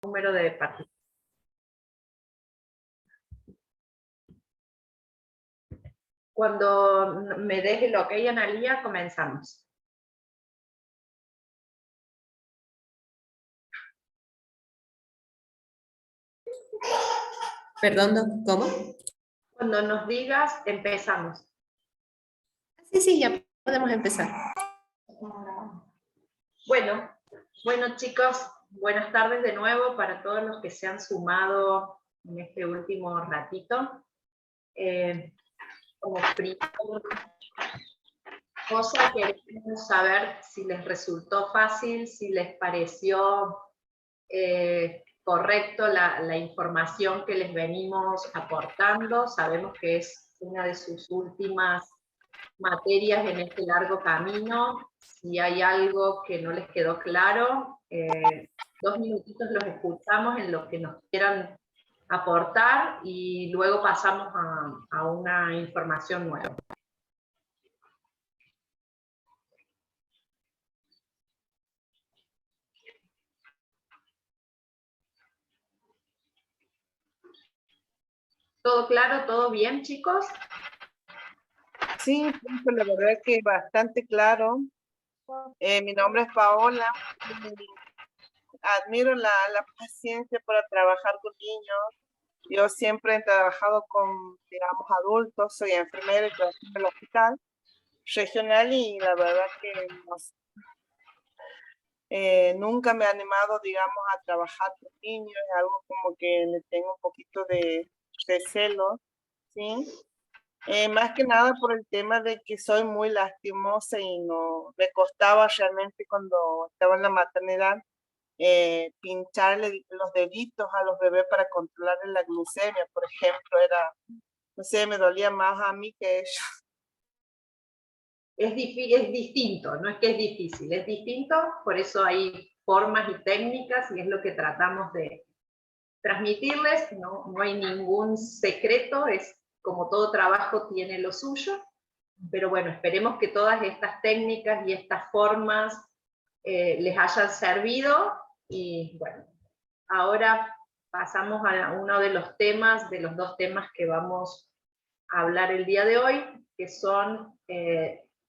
Número de participantes. Cuando me deje el ok, Analía, comenzamos. Perdón, ¿cómo? Cuando nos digas, empezamos. Sí, ya podemos empezar. Bueno chicos, buenas tardes de nuevo para todos los que se han sumado en este último ratito. Como primera cosa, queremos saber si les resultó fácil, si les pareció correcto la información que les venimos aportando. Sabemos que es una de sus últimas materias en este largo camino. Si hay algo que no les quedó claro, 2 minutitos los escuchamos en lo que nos quieran aportar y luego pasamos a una información nueva. ¿Todo claro? ¿Todo bien, chicos? Sí, la verdad es que bastante claro. Mi nombre es Paola. Admiro la paciencia para trabajar con niños. Yo siempre he trabajado con, digamos, adultos. Soy enfermera y trabajo en el hospital regional y la verdad que nunca me he animado, digamos, a trabajar con niños. Es algo como que le tengo un poquito de recelo, ¿sí? Más que nada por el tema de que soy muy lastimosa y no me costaba realmente cuando estaba en la maternidad pincharle los deditos a los bebés para controlarle la glucemia, por ejemplo, no sé, me dolía más a mí que ellos. Es distinto, no es que es difícil, es distinto, por eso hay formas y técnicas y es lo que tratamos de transmitirles. No hay ningún secreto, es como todo trabajo tiene lo suyo, pero bueno, esperemos que todas estas técnicas y estas formas les hayan servido. Y bueno, ahora pasamos a uno de los temas, de los 2 temas que vamos a hablar el día de hoy, que son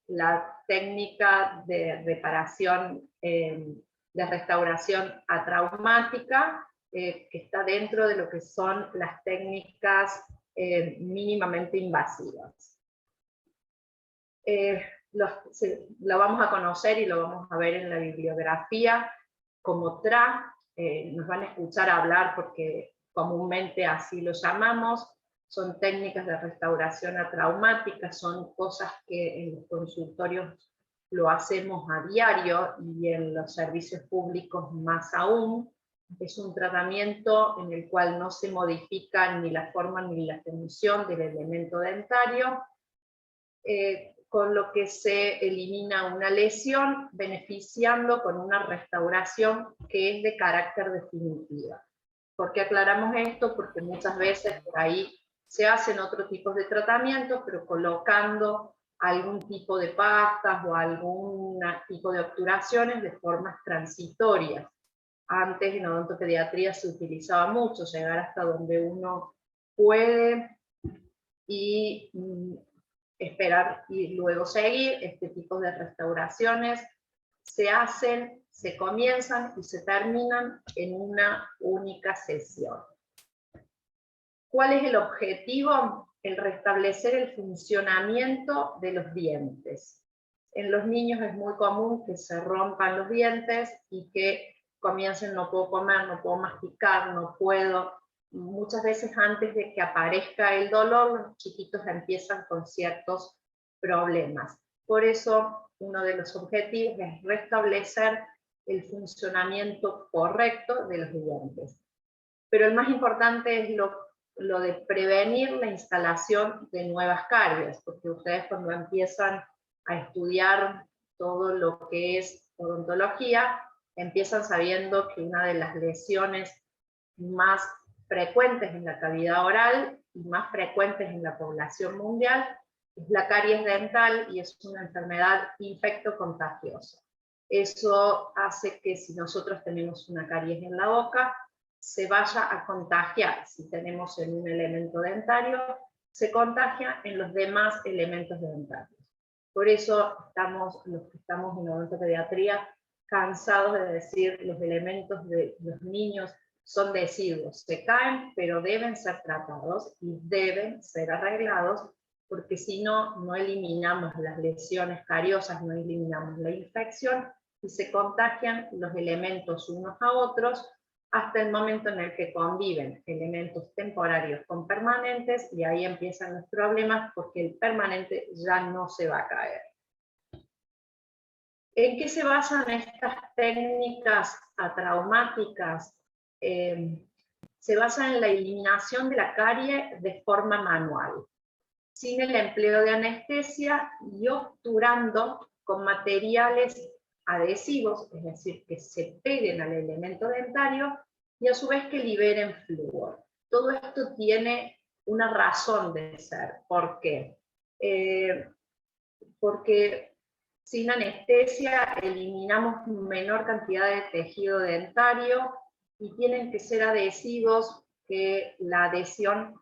la técnica de reparación, de restauración atraumática, que está dentro de lo que son las técnicas mínimamente invasivas. Lo vamos a conocer y lo vamos a ver en la bibliografía como TRA. Nos van a escuchar hablar porque comúnmente así lo llamamos. Son técnicas de restauración atraumática, son cosas que en los consultorios lo hacemos a diario y en los servicios públicos más aún. Es un tratamiento en el cual no se modifica ni la forma ni la función del elemento dentario, con lo que se elimina una lesión, beneficiando con una restauración que es de carácter definitiva. ¿Por qué aclaramos esto? Porque muchas veces por ahí se hacen otro tipo de tratamientos, pero colocando algún tipo de pastas o algún tipo de obturaciones de formas transitorias. Antes en odontopediatría se utilizaba mucho, llegar hasta donde uno puede y esperar y luego seguir. Este tipo de restauraciones se hacen, se comienzan y se terminan en una única sesión. ¿Cuál es el objetivo? El restablecer el funcionamiento de los dientes. En los niños es muy común que se rompan los dientes y que comiencen: no puedo comer, no puedo masticar, no puedo. Muchas veces antes de que aparezca el dolor, los chiquitos empiezan con ciertos problemas. Por eso, uno de los objetivos es restablecer el funcionamiento correcto de los dientes. Pero el más importante es lo de prevenir la instalación de nuevas caries, porque ustedes cuando empiezan a estudiar todo lo que es odontología, empiezan sabiendo que una de las lesiones más frecuentes en la cavidad oral y más frecuentes en la población mundial es la caries dental, y es una enfermedad infectocontagiosa. Eso hace que si nosotros tenemos una caries en la boca, se vaya a contagiar. Si tenemos en un elemento dentario, se contagia en los demás elementos dentarios. Por eso estamos, los que estamos en odontopediatría, cansados de decir los elementos de los niños son deciduos, se caen, pero deben ser tratados y deben ser arreglados, porque si no, no eliminamos las lesiones cariosas, no eliminamos la infección, y se contagian los elementos unos a otros, hasta el momento en el que conviven elementos temporarios con permanentes, y ahí empiezan los problemas, porque el permanente ya no se va a caer. ¿En qué se basan estas técnicas atraumáticas? Se basan en la eliminación de la carie de forma manual, sin el empleo de anestesia y obturando con materiales adhesivos, es decir, que se peguen al elemento dentario y a su vez que liberen flúor. Todo esto tiene una razón de ser. ¿Por qué? Porque sin anestesia eliminamos menor cantidad de tejido dentario y tienen que ser adhesivos que la adhesión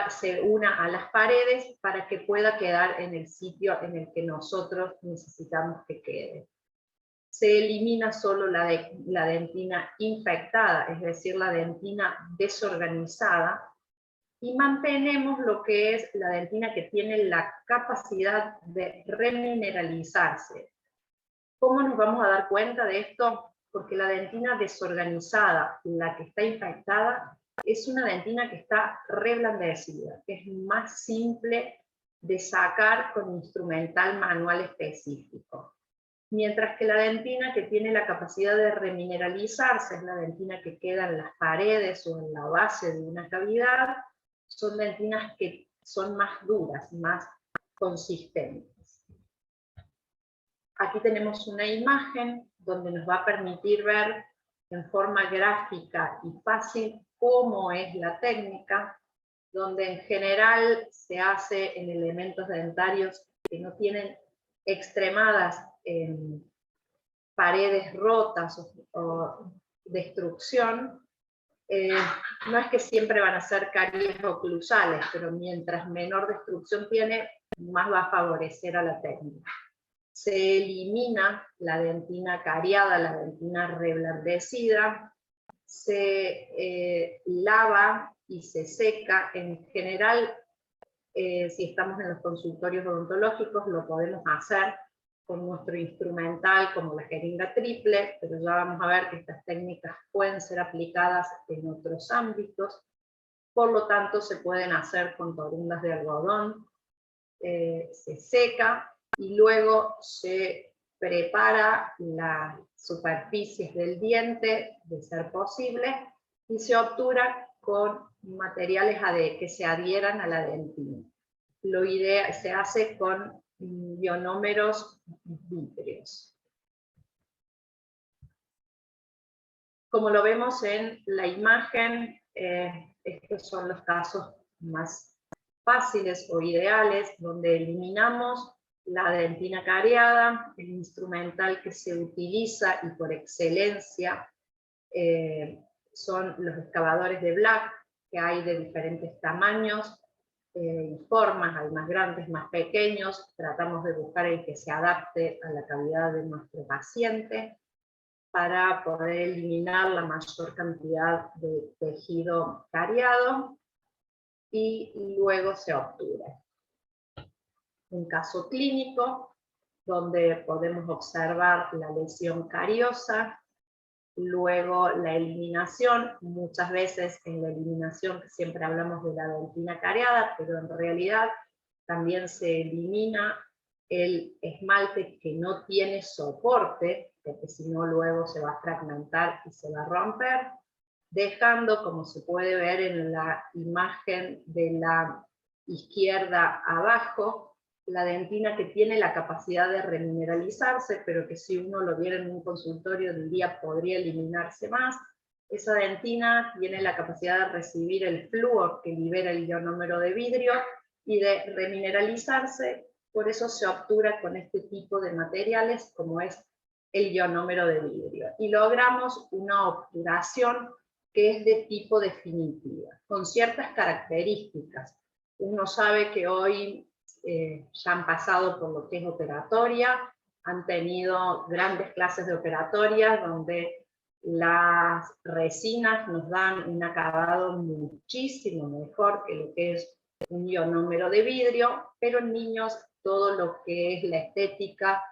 se una a las paredes para que pueda quedar en el sitio en el que nosotros necesitamos que quede. Se elimina solo la dentina infectada, es decir, la dentina desorganizada, y mantenemos lo que es la dentina que tiene la capacidad de remineralizarse. ¿Cómo nos vamos a dar cuenta de esto? Porque la dentina desorganizada, la que está infectada, es una dentina que está reblandecida, que es más simple de sacar con instrumental manual específico. Mientras que la dentina que tiene la capacidad de remineralizarse, es la dentina que queda en las paredes o en la base de una cavidad, son dentinas que son más duras, más consistentes. Aquí tenemos una imagen donde nos va a permitir ver en forma gráfica y fácil cómo es la técnica, donde en general se hace en elementos dentarios que no tienen extremadas paredes rotas o destrucción. No es que siempre van a ser caries oclusales, pero mientras menor destrucción tiene, más va a favorecer a la técnica. Se elimina la dentina cariada, la dentina reblandecida, se lava y se seca. En general, si estamos en los consultorios odontológicos, lo podemos hacer con nuestro instrumental como la jeringa triple, pero ya vamos a ver que estas técnicas pueden ser aplicadas en otros ámbitos, por lo tanto se pueden hacer con torundas de algodón, se seca y luego se prepara las superficies del diente, de ser posible, y se obtura con materiales que se adhieran a la dentina. Se hace con ionómeros vítreos. Como lo vemos en la imagen, estos son los casos más fáciles o ideales, donde eliminamos la dentina cariada, el instrumental que se utiliza y por excelencia son los excavadores de Black, que hay de diferentes tamaños y formas, hay más grandes, más pequeños. Tratamos de buscar el que se adapte a la cavidad de nuestro paciente para poder eliminar la mayor cantidad de tejido cariado y luego se obtura. Un caso clínico donde podemos observar la lesión cariosa, luego la eliminación, muchas veces en la eliminación que siempre hablamos de la dentina cariada, pero en realidad también se elimina el esmalte que no tiene soporte, porque si no luego se va a fragmentar y se va a romper, dejando, como se puede ver en la imagen de la izquierda abajo, la dentina que tiene la capacidad de remineralizarse, pero que si uno lo viera en un consultorio diría podría eliminarse más. Esa dentina tiene la capacidad de recibir el flúor que libera el ionómero de vidrio y de remineralizarse, por eso se obtura con este tipo de materiales como es el ionómero de vidrio. Y logramos una obturación que es de tipo definitiva, con ciertas características. Uno sabe que hoy ya han pasado por lo que es operatoria, han tenido grandes clases de operatoria donde las resinas nos dan un acabado muchísimo mejor que lo que es un ionómero de vidrio, pero en niños todo lo que es la estética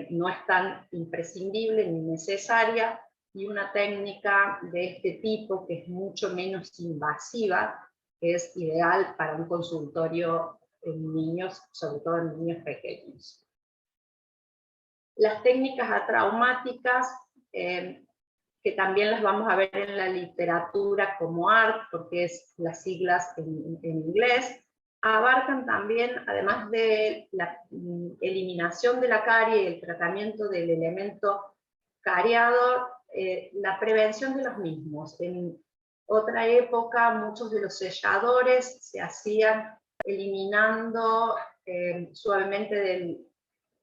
no es tan imprescindible ni necesaria, y una técnica de este tipo, que es mucho menos invasiva, es ideal para un consultorio en niños, sobre todo en niños pequeños. Las técnicas atraumáticas, que también las vamos a ver en la literatura como ART, porque es las siglas en inglés, abarcan también, además de la eliminación de la carie y el tratamiento del elemento cariado, la prevención de los mismos. En otra época, muchos de los selladores se hacían eliminando suavemente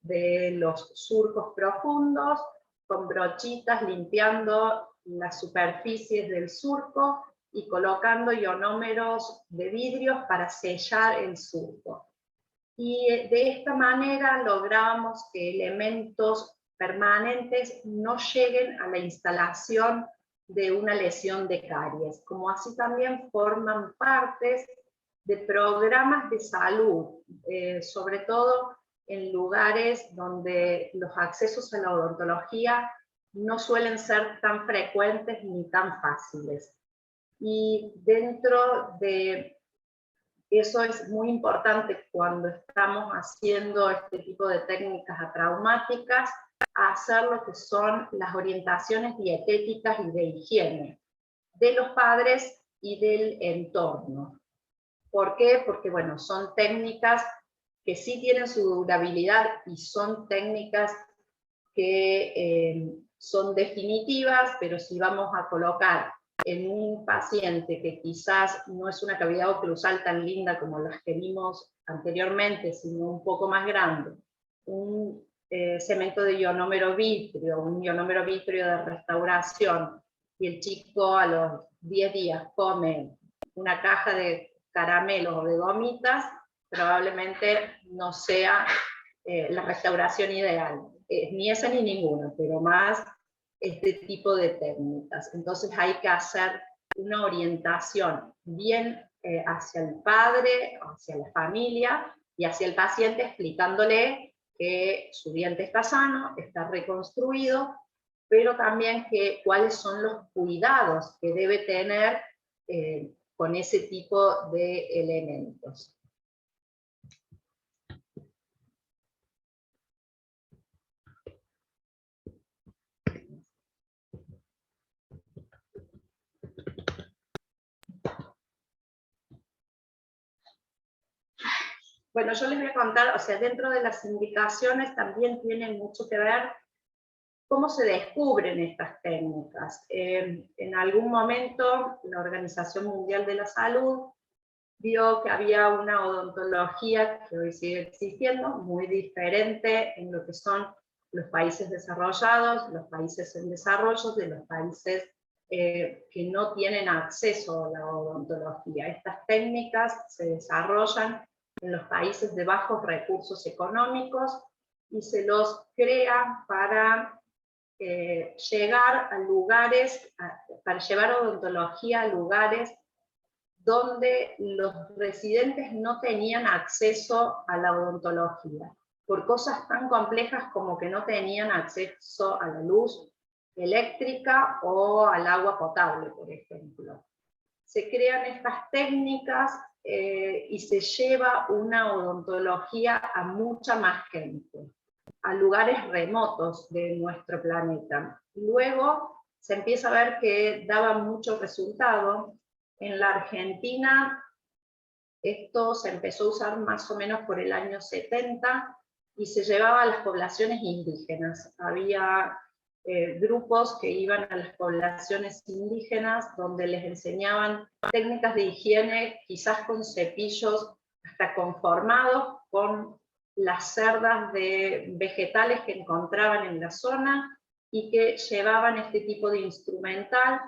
de los surcos profundos, con brochitas limpiando las superficies del surco y colocando ionómeros de vidrio para sellar el surco. Y de esta manera logramos que elementos permanentes no lleguen a la instalación de una lesión de caries, como así también forman partes de programas de salud, sobre todo en lugares donde los accesos a la odontología no suelen ser tan frecuentes ni tan fáciles. Y dentro de eso es muy importante cuando estamos haciendo este tipo de técnicas atraumáticas, hacer lo que son las orientaciones dietéticas y de higiene de los padres y del entorno. ¿Por qué? Porque bueno, son técnicas que sí tienen su durabilidad y son técnicas que son definitivas, pero si vamos a colocar en un paciente que quizás no es una cavidad oclusal tan linda como las que vimos anteriormente, sino un poco más grande, un cemento de ionómero vitrio, un ionómero vitrio de restauración, y el chico a los 10 días come una caja de caramelos o de gomitas, probablemente no sea la restauración ideal, ni esa ni ninguna, pero más este tipo de técnicas. Entonces hay que hacer una orientación bien hacia el padre, hacia la familia y hacia el paciente, explicándole que su diente está sano, está reconstruido, pero también cuáles son los cuidados que debe tener con ese tipo de elementos. Bueno, yo les voy a contar, o sea, dentro de las indicaciones también tienen mucho que ver cómo se descubren estas técnicas. En algún momento la Organización Mundial de la Salud vio que había una odontología que hoy sigue existiendo, muy diferente en lo que son los países desarrollados, los países en desarrollo, de los países que no tienen acceso a la odontología. Estas técnicas se desarrollan en los países de bajos recursos económicos y se los crea para llegar a lugares, para llevar odontología a lugares donde los residentes no tenían acceso a la odontología, por cosas tan complejas como que no tenían acceso a la luz eléctrica o al agua potable, por ejemplo. Se crean estas técnicas y se lleva una odontología a mucha más gente, a lugares remotos de nuestro planeta. Luego se empieza a ver que daba mucho resultado. En la Argentina esto se empezó a usar más o menos por el año 70 y se llevaba a las poblaciones indígenas. Había grupos que iban a las poblaciones indígenas donde les enseñaban técnicas de higiene, quizás con cepillos hasta conformados con las cerdas de vegetales que encontraban en la zona y que llevaban este tipo de instrumental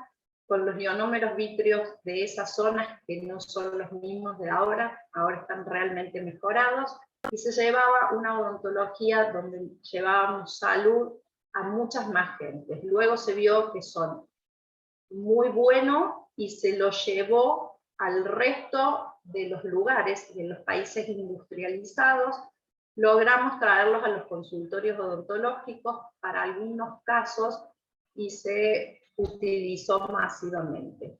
con los ionómeros vítreos de esas zonas, que no son los mismos de ahora están realmente mejorados, y se llevaba una odontología donde llevábamos salud a muchas más gentes. Luego se vio que son muy buenos y se lo llevó al resto de los lugares, de los países industrializados. Logramos traerlos a los consultorios odontológicos para algunos casos y se utilizó masivamente.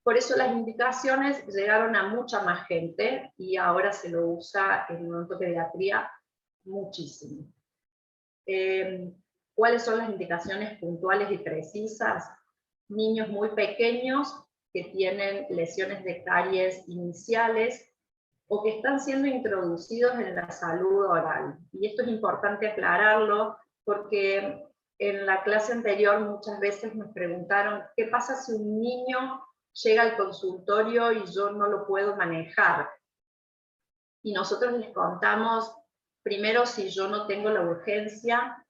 Por eso las indicaciones llegaron a mucha más gente y ahora se lo usa en odontopediatría muchísimo. ¿Cuáles son las indicaciones puntuales y precisas? Niños muy pequeños que tienen lesiones de caries iniciales o que están siendo introducidos en la salud oral. Y esto es importante aclararlo porque en la clase anterior muchas veces nos preguntaron ¿qué pasa si un niño llega al consultorio y yo no lo puedo manejar? Y nosotros les contamos, primero, si yo no tengo la urgencia,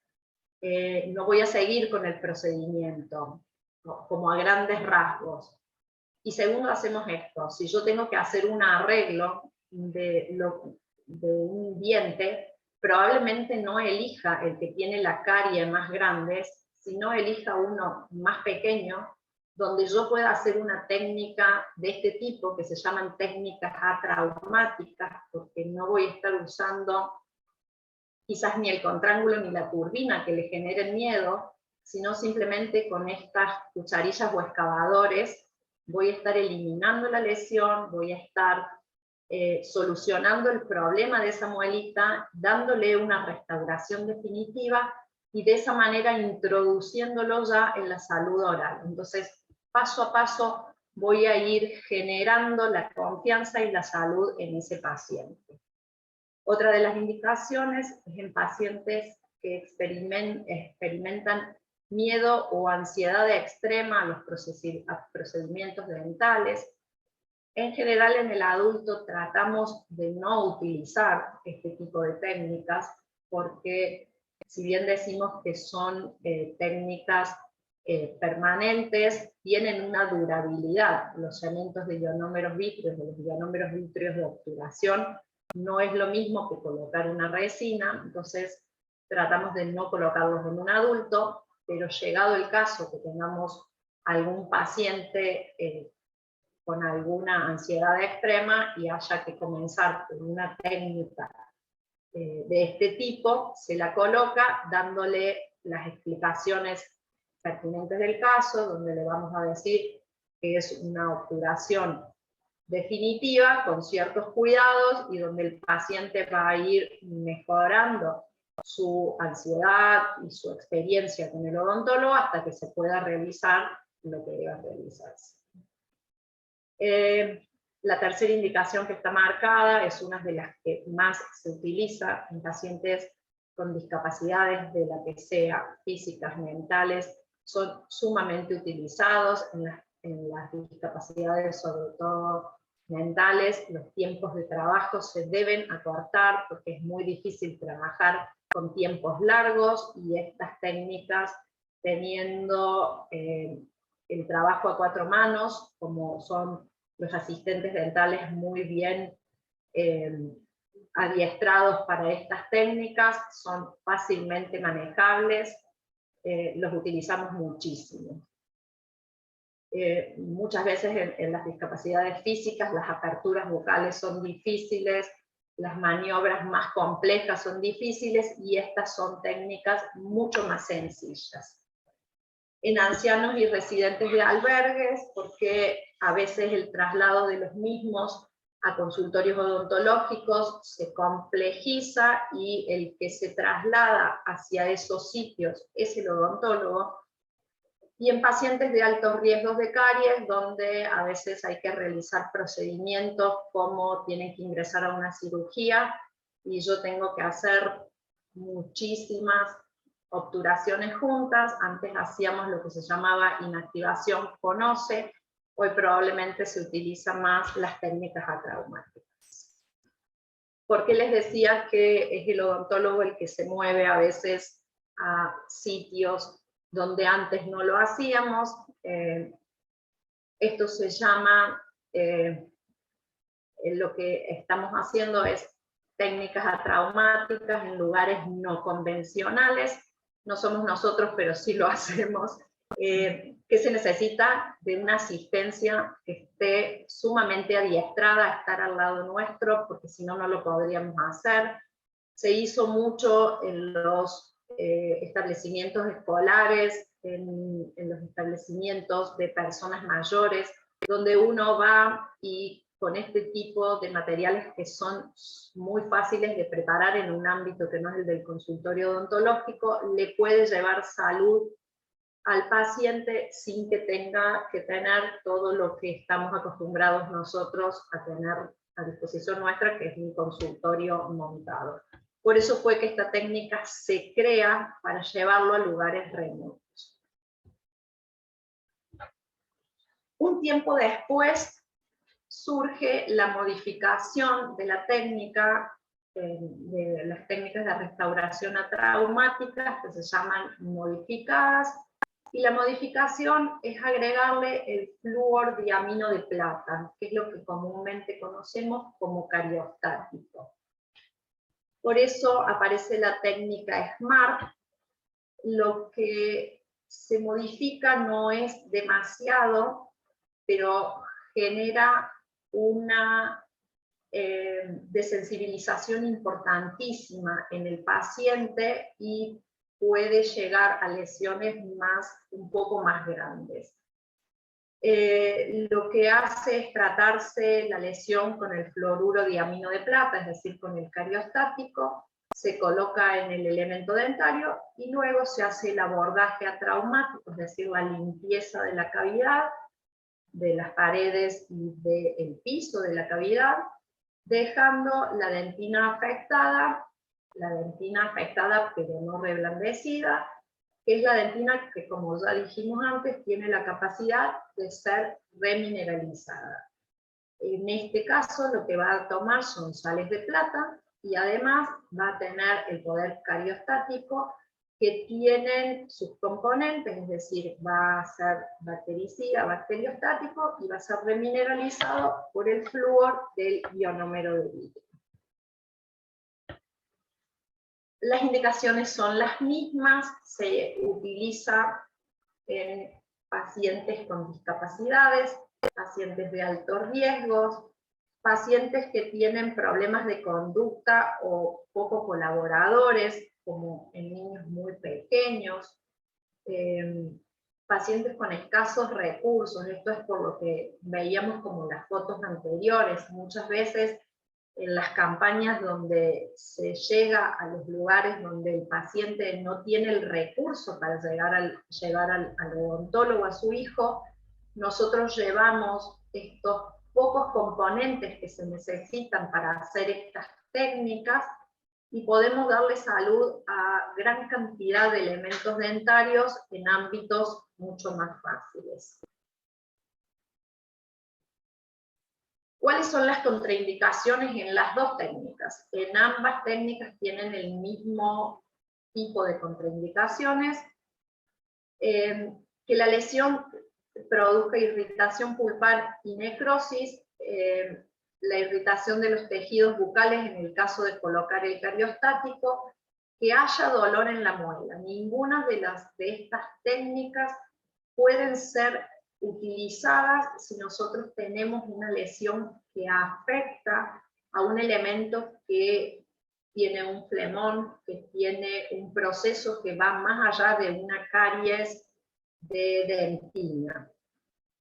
no voy a seguir con el procedimiento, como a grandes rasgos. Y segundo, hacemos esto, si yo tengo que hacer un arreglo de un diente, probablemente no elija el que tiene la carie más grande, sino elija uno más pequeño, donde yo pueda hacer una técnica de este tipo, que se llaman técnicas atraumáticas, porque no voy a estar usando quizás ni el contrángulo ni la turbina que le generen miedo, sino simplemente con estas cucharillas o excavadores voy a estar eliminando la lesión, voy a estar solucionando el problema de esa muelita, dándole una restauración definitiva y de esa manera introduciéndolo ya en la salud oral. Entonces, paso a paso voy a ir generando la confianza y la salud en ese paciente. Otra de las indicaciones es en pacientes que experimentan miedo o ansiedad extrema a los procedimientos dentales. En general en el adulto tratamos de no utilizar este tipo de técnicas porque si bien decimos que son técnicas permanentes, tienen una durabilidad. Los cementos de ionómeros vítreos, los ionómeros vítreos de obturación, no es lo mismo que colocar una resina, entonces tratamos de no colocarlos en un adulto, pero llegado el caso que tengamos algún paciente con alguna ansiedad extrema y haya que comenzar con una técnica de este tipo, se la coloca dándole las explicaciones pertinentes del caso, donde le vamos a decir que es una obturación definitiva, con ciertos cuidados, y donde el paciente va a ir mejorando su ansiedad y su experiencia con el odontólogo hasta que se pueda realizar lo que deba realizarse. La tercera indicación que está marcada es una de las que más se utiliza en pacientes con discapacidades de la que sea, físicas, mentales, son sumamente utilizados en las discapacidades, sobre todo mentales. Los tiempos de trabajo se deben acortar porque es muy difícil trabajar con tiempos largos, y estas técnicas, teniendo el trabajo a 4 manos, como son los asistentes dentales muy bien adiestrados para estas técnicas, son fácilmente manejables, los utilizamos muchísimo. Muchas veces en las discapacidades físicas las aperturas bucales son difíciles, las maniobras más complejas son difíciles, y estas son técnicas mucho más sencillas. En ancianos y residentes de albergues, porque a veces el traslado de los mismos a consultorios odontológicos se complejiza, y el que se traslada hacia esos sitios es el odontólogo. Y en pacientes de altos riesgos de caries, donde a veces hay que realizar procedimientos como tienen que ingresar a una cirugía, y yo tengo que hacer muchísimas obturaciones juntas. Antes hacíamos lo que se llamaba inactivación con OSE, hoy probablemente se utilizan más las técnicas atraumáticas. ¿Por qué les decía que es el odontólogo el que se mueve a veces a sitios donde antes no lo hacíamos? Esto se llama, lo que estamos haciendo es técnicas atraumáticas en lugares no convencionales. No somos nosotros, pero sí lo hacemos. Que se necesita de una asistencia que esté sumamente adiestrada a estar al lado nuestro, porque si no, no lo podríamos hacer. Se hizo mucho en los establecimientos escolares, en los establecimientos de personas mayores, donde uno va y con este tipo de materiales que son muy fáciles de preparar en un ámbito que no es el del consultorio odontológico, le puede llevar salud al paciente sin que tenga que tener todo lo que estamos acostumbrados nosotros a tener a disposición nuestra, que es un consultorio montado. Por eso fue que esta técnica se crea para llevarlo a lugares remotos. Un tiempo después surge la modificación de la técnica, de las técnicas de restauración atraumáticas, que se llaman modificadas, y la modificación es agregarle el flúor diamino de plata, que es lo que comúnmente conocemos como cariostático. Por eso aparece la técnica SMART. Lo que se modifica no es demasiado, pero genera una desensibilización importantísima en el paciente y puede llegar a lesiones un poco más grandes. Lo que hace es tratarse la lesión con el fluoruro diamino de plata, es decir, con el cariostático, se coloca en el elemento dentario y luego se hace el abordaje atraumático, es decir, la limpieza de la cavidad, de las paredes y del piso de la cavidad, dejando la dentina afectada pero no reblandecida, que es la dentina que, como ya dijimos antes, tiene la capacidad de ser remineralizada. En este caso lo que va a tomar son sales de plata y además va a tener el poder cariostático que tienen sus componentes, es decir, va a ser bactericida, bacteriostático y va a ser remineralizado por el flúor del ionómero de vidrio. Las indicaciones son las mismas, se utiliza en pacientes con discapacidades, pacientes de altos riesgos, pacientes que tienen problemas de conducta o poco colaboradores, como en niños muy pequeños, pacientes con escasos recursos. Esto es por lo que veíamos como las fotos anteriores. Muchas veces en las campañas donde se llega a los lugares donde el paciente no tiene el recurso para llevar al odontólogo, a su hijo, nosotros llevamos estos pocos componentes que se necesitan para hacer estas técnicas y podemos darle salud a gran cantidad de elementos dentarios en ámbitos mucho más fáciles. ¿Cuáles son las contraindicaciones en las dos técnicas? En ambas técnicas tienen el mismo tipo de contraindicaciones. Que la lesión produzca irritación pulpar y necrosis, la irritación de los tejidos bucales en el caso de colocar el cariostático, que haya dolor en la muela. Ninguna de estas técnicas pueden ser utilizadas si nosotros tenemos una lesión que afecta a un elemento que tiene un flemón, que tiene un proceso que va más allá de una caries de dentina.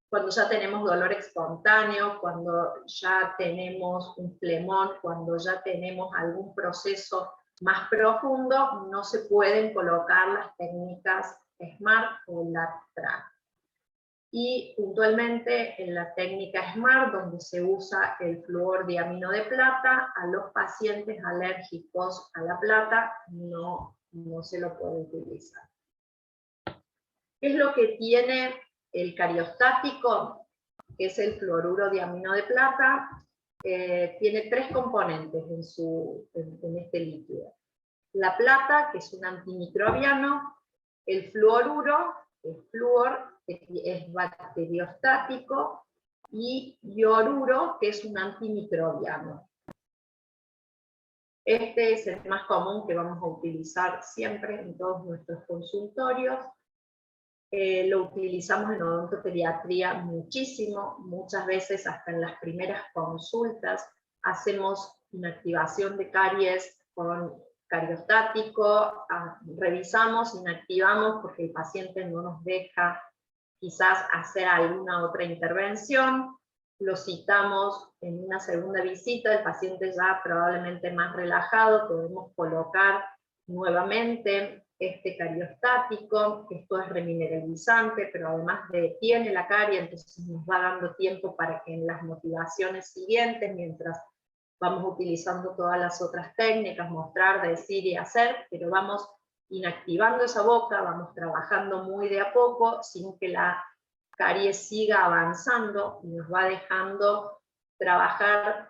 Cuando ya tenemos dolor espontáneo, cuando ya tenemos un flemón, cuando ya tenemos algún proceso más profundo, no se pueden colocar las técnicas SMART o LATRA. Y puntualmente en la técnica SMART, donde se usa el flúor diamino de plata, a los pacientes alérgicos a la plata no se lo puede utilizar. ¿Qué es lo que tiene el cariostático? Que es el fluoruro diamino de plata. Tiene tres componentes en este líquido. La plata, que es un antimicrobiano, el fluoruro, flúor, que es bacteriostático, y ioruro, que es un antimicrobiano. Este es el más común que vamos a utilizar siempre en todos nuestros consultorios. Lo utilizamos en odontopediatría muchísimo, muchas veces hasta en las primeras consultas hacemos inactivación de caries con cariostático, revisamos, inactivamos porque el paciente no nos deja quizás hacer alguna otra intervención, lo citamos en una segunda visita, el paciente ya probablemente más relajado, podemos colocar nuevamente este cariostático, esto es remineralizante, pero además detiene la carie, entonces nos va dando tiempo para que en las motivaciones siguientes, mientras vamos utilizando todas las otras técnicas, mostrar, decir y hacer, pero vamos inactivando esa boca, vamos trabajando muy de a poco, sin que la carie siga avanzando, y nos va dejando trabajar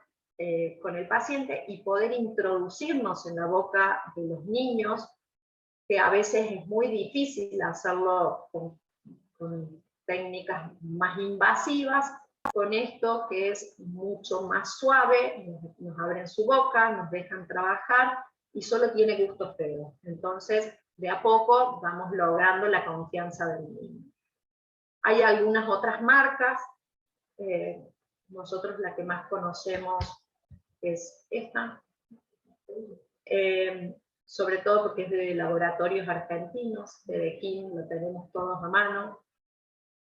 con el paciente y poder introducirnos en la boca de los niños, que a veces es muy difícil hacerlo con técnicas más invasivas, con esto que es mucho más suave, nos abren su boca, nos dejan trabajar, y solo tiene gusto feo. Entonces, de a poco vamos logrando la confianza del niño. Hay algunas otras marcas, nosotros la que más conocemos es esta, sobre todo porque es de laboratorios argentinos, de Bequín, lo tenemos todos a mano.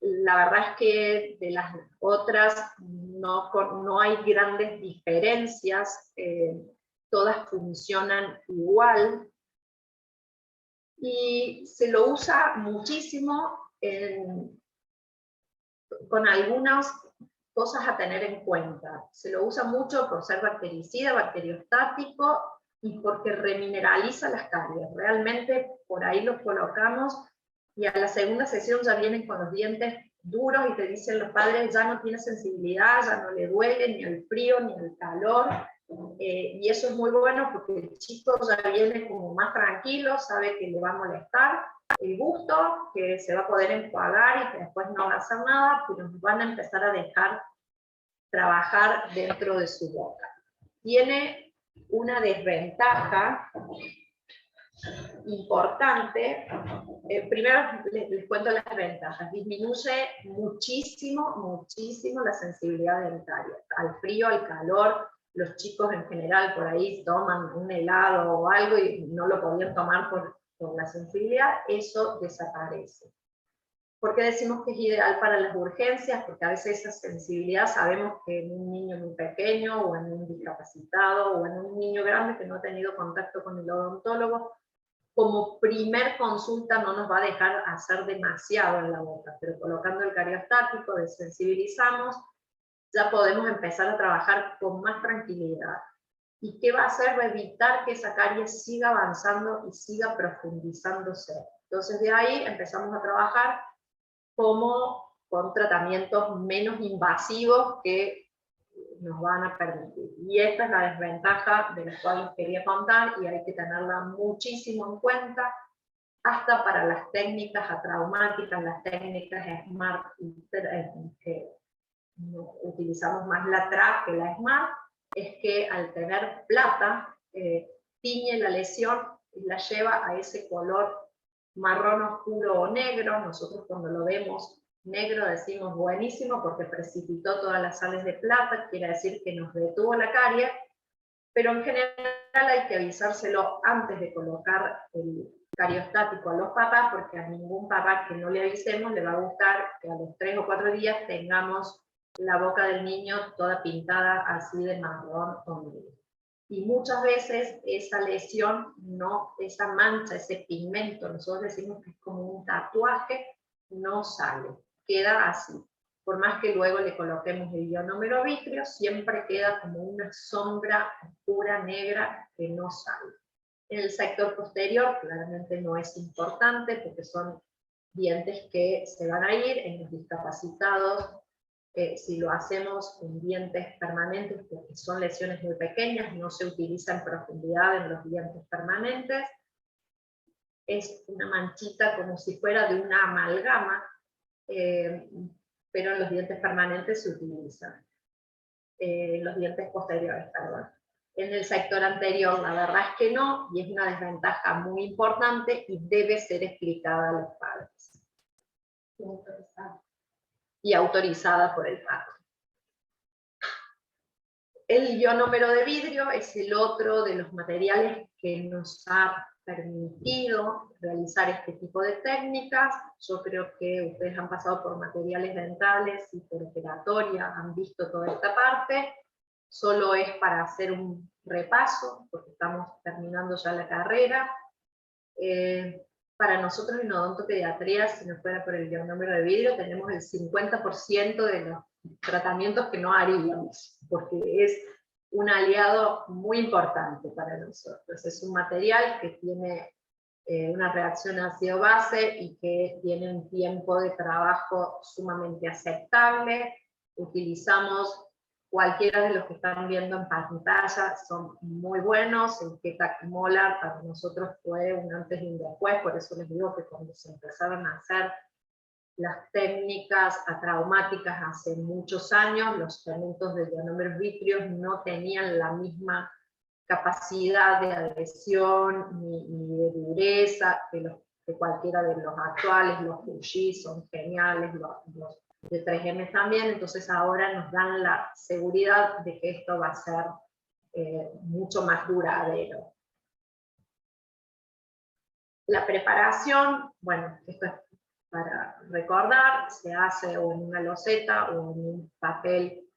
La verdad es que de las otras no hay grandes diferencias, todas funcionan igual, y se lo usa muchísimo con algunas cosas a tener en cuenta. Se lo usa mucho por ser bactericida, bacteriostático, y porque remineraliza las caries. Realmente por ahí los colocamos, y a la segunda sesión ya vienen con los dientes duros, y te dicen los padres, ya no tiene sensibilidad, ya no le duele ni el frío ni el calor, y eso es muy bueno porque el chico ya viene como más tranquilo, sabe que le va a molestar, el gusto, que se va a poder enjuagar y que después no va a hacer nada, pero nos van a empezar a dejar trabajar dentro de su boca. Tiene una desventaja importante. Primero les cuento las ventajas. Disminuye muchísimo, muchísimo la sensibilidad dentaria. Al frío, al calor, los chicos en general por ahí toman un helado o algo y no lo podían tomar por la sensibilidad, eso desaparece. ¿Por qué decimos que es ideal para las urgencias? Porque a veces esa sensibilidad sabemos que en un niño muy pequeño, o en un discapacitado, o en un niño grande que no ha tenido contacto con el odontólogo, como primer consulta no nos va a dejar hacer demasiado en la boca, pero colocando el cariostático, desensibilizamos, ya podemos empezar a trabajar con más tranquilidad. ¿Y qué va a hacer? Va a evitar que esa caries siga avanzando y siga profundizándose. Entonces de ahí empezamos a trabajar como con tratamientos menos invasivos que nos van a permitir. Y esta es la desventaja de la cual les quería contar, y hay que tenerla muchísimo en cuenta, hasta para las técnicas atraumáticas, las técnicas SMART, que utilizamos más la TRAC que la SMART, es que al tener plata, tiñe la lesión y la lleva a ese color marrón oscuro o negro. Nosotros cuando lo vemos negro decimos buenísimo porque precipitó todas las sales de plata, quiere decir que nos detuvo la carie, pero en general hay que avisárselo antes de colocar el cariostático a los papás, porque a ningún papá que no le avisemos le va a gustar que a los 3 o 4 días tengamos la boca del niño toda pintada así de marrón o negro. Y muchas veces esa lesión, esa mancha, ese pigmento, nosotros decimos que es como un tatuaje, no sale, queda así. Por más que luego le coloquemos el ionómero vítreo, siempre queda como una sombra oscura, negra, que no sale. En el sector posterior claramente no es importante porque son dientes que se van a ir. En los discapacitados, si lo hacemos con dientes permanentes, porque son lesiones muy pequeñas, no se utiliza en profundidad en los dientes permanentes. es una manchita como si fuera de una amalgama, pero en los dientes permanentes se utilizan. Los dientes posteriores, perdón. En el sector anterior la verdad es que no, y es una desventaja muy importante y debe ser explicada a los padres. Y autorizada por el padre. El ionómero de vidrio es el otro de los materiales que nos ha permitido realizar este tipo de técnicas. Yo creo que ustedes han pasado por materiales dentales y perforatoria, han visto toda esta parte. Solo es para hacer un repaso, porque estamos terminando ya la carrera. Para nosotros en odontopediatría, si no fuera por el ionómero de vidrio, tenemos el 50% de los tratamientos que no haríamos, porque es un aliado muy importante para nosotros. Es un material que tiene una reacción ácido-base y que tiene un tiempo de trabajo sumamente aceptable. Utilizamos cualquiera de los que están viendo en pantalla, son muy buenos. El Ketak Molar para nosotros fue un antes y un después, por eso les digo que cuando se empezaron a hacer las técnicas atraumáticas hace muchos años, los fermentos de ionómeros vitreos no tenían la misma capacidad de adhesión ni de dureza que cualquiera de los actuales. Los Fuji son geniales, los de 3M también, entonces ahora nos dan la seguridad de que esto va a ser mucho más duradero. La preparación, bueno, esto es para recordar, se hace o en una loseta o en un papel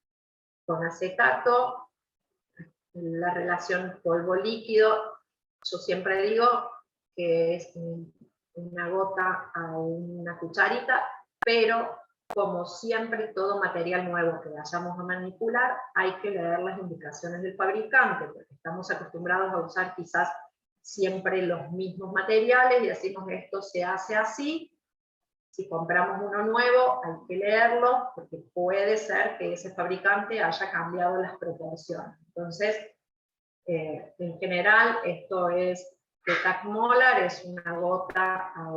con acetato. La relación polvo-líquido, yo siempre digo que es una gota a una cucharita, pero como siempre todo material nuevo que vayamos a manipular, hay que leer las indicaciones del fabricante, porque estamos acostumbrados a usar quizás siempre los mismos materiales y decimos esto se hace así. Si compramos uno nuevo, hay que leerlo, porque puede ser que ese fabricante haya cambiado las proporciones. Entonces, en general, esto es Ketak Molar, es una gota a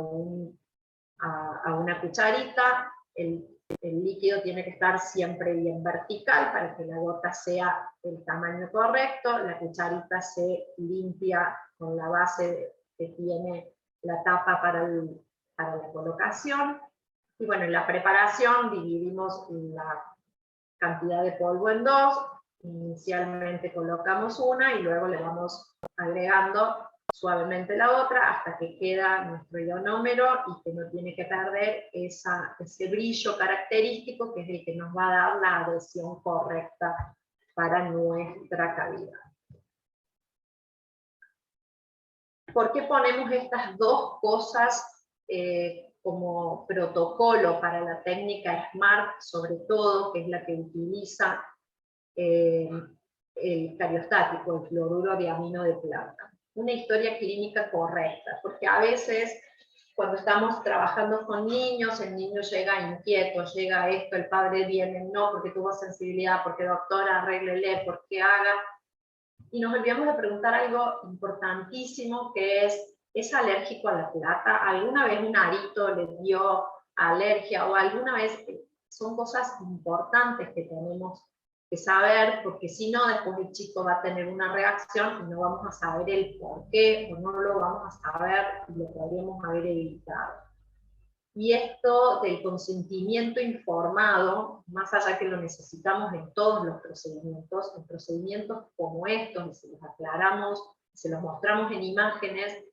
una cucharita. El líquido tiene que estar siempre bien vertical para que la gota sea del tamaño correcto. La cucharita se limpia con la base que tiene la tapa para la colocación. Y bueno, en la preparación dividimos la cantidad de polvo en dos. Inicialmente colocamos una y luego le vamos agregando suavemente la otra hasta que queda nuestro ionómero y que no tiene que perder ese brillo característico que es el que nos va a dar la adhesión correcta para nuestra cavidad. ¿Por qué ponemos estas dos cosas como protocolo para la técnica SMART, sobre todo, que es la que utiliza el cariostático, el fluoruro de amino de plata? Una historia clínica correcta, porque a veces cuando estamos trabajando con niños, el niño llega inquieto, llega esto, el padre viene, no, porque tuvo sensibilidad, porque doctora, arréglele, porque haga, y nos olvidamos de preguntar algo importantísimo, que ¿es alérgico a la plata? ¿Alguna vez un arito le dio alergia? ¿O alguna vez? Son cosas importantes que tenemos que saber, porque si no, después el chico va a tener una reacción y no vamos a saber el por qué, o no lo vamos a saber y lo podríamos haber evitado. Y esto del consentimiento informado, más allá que lo necesitamos en todos los procedimientos, en procedimientos como estos, y se los aclaramos, se los mostramos en imágenes,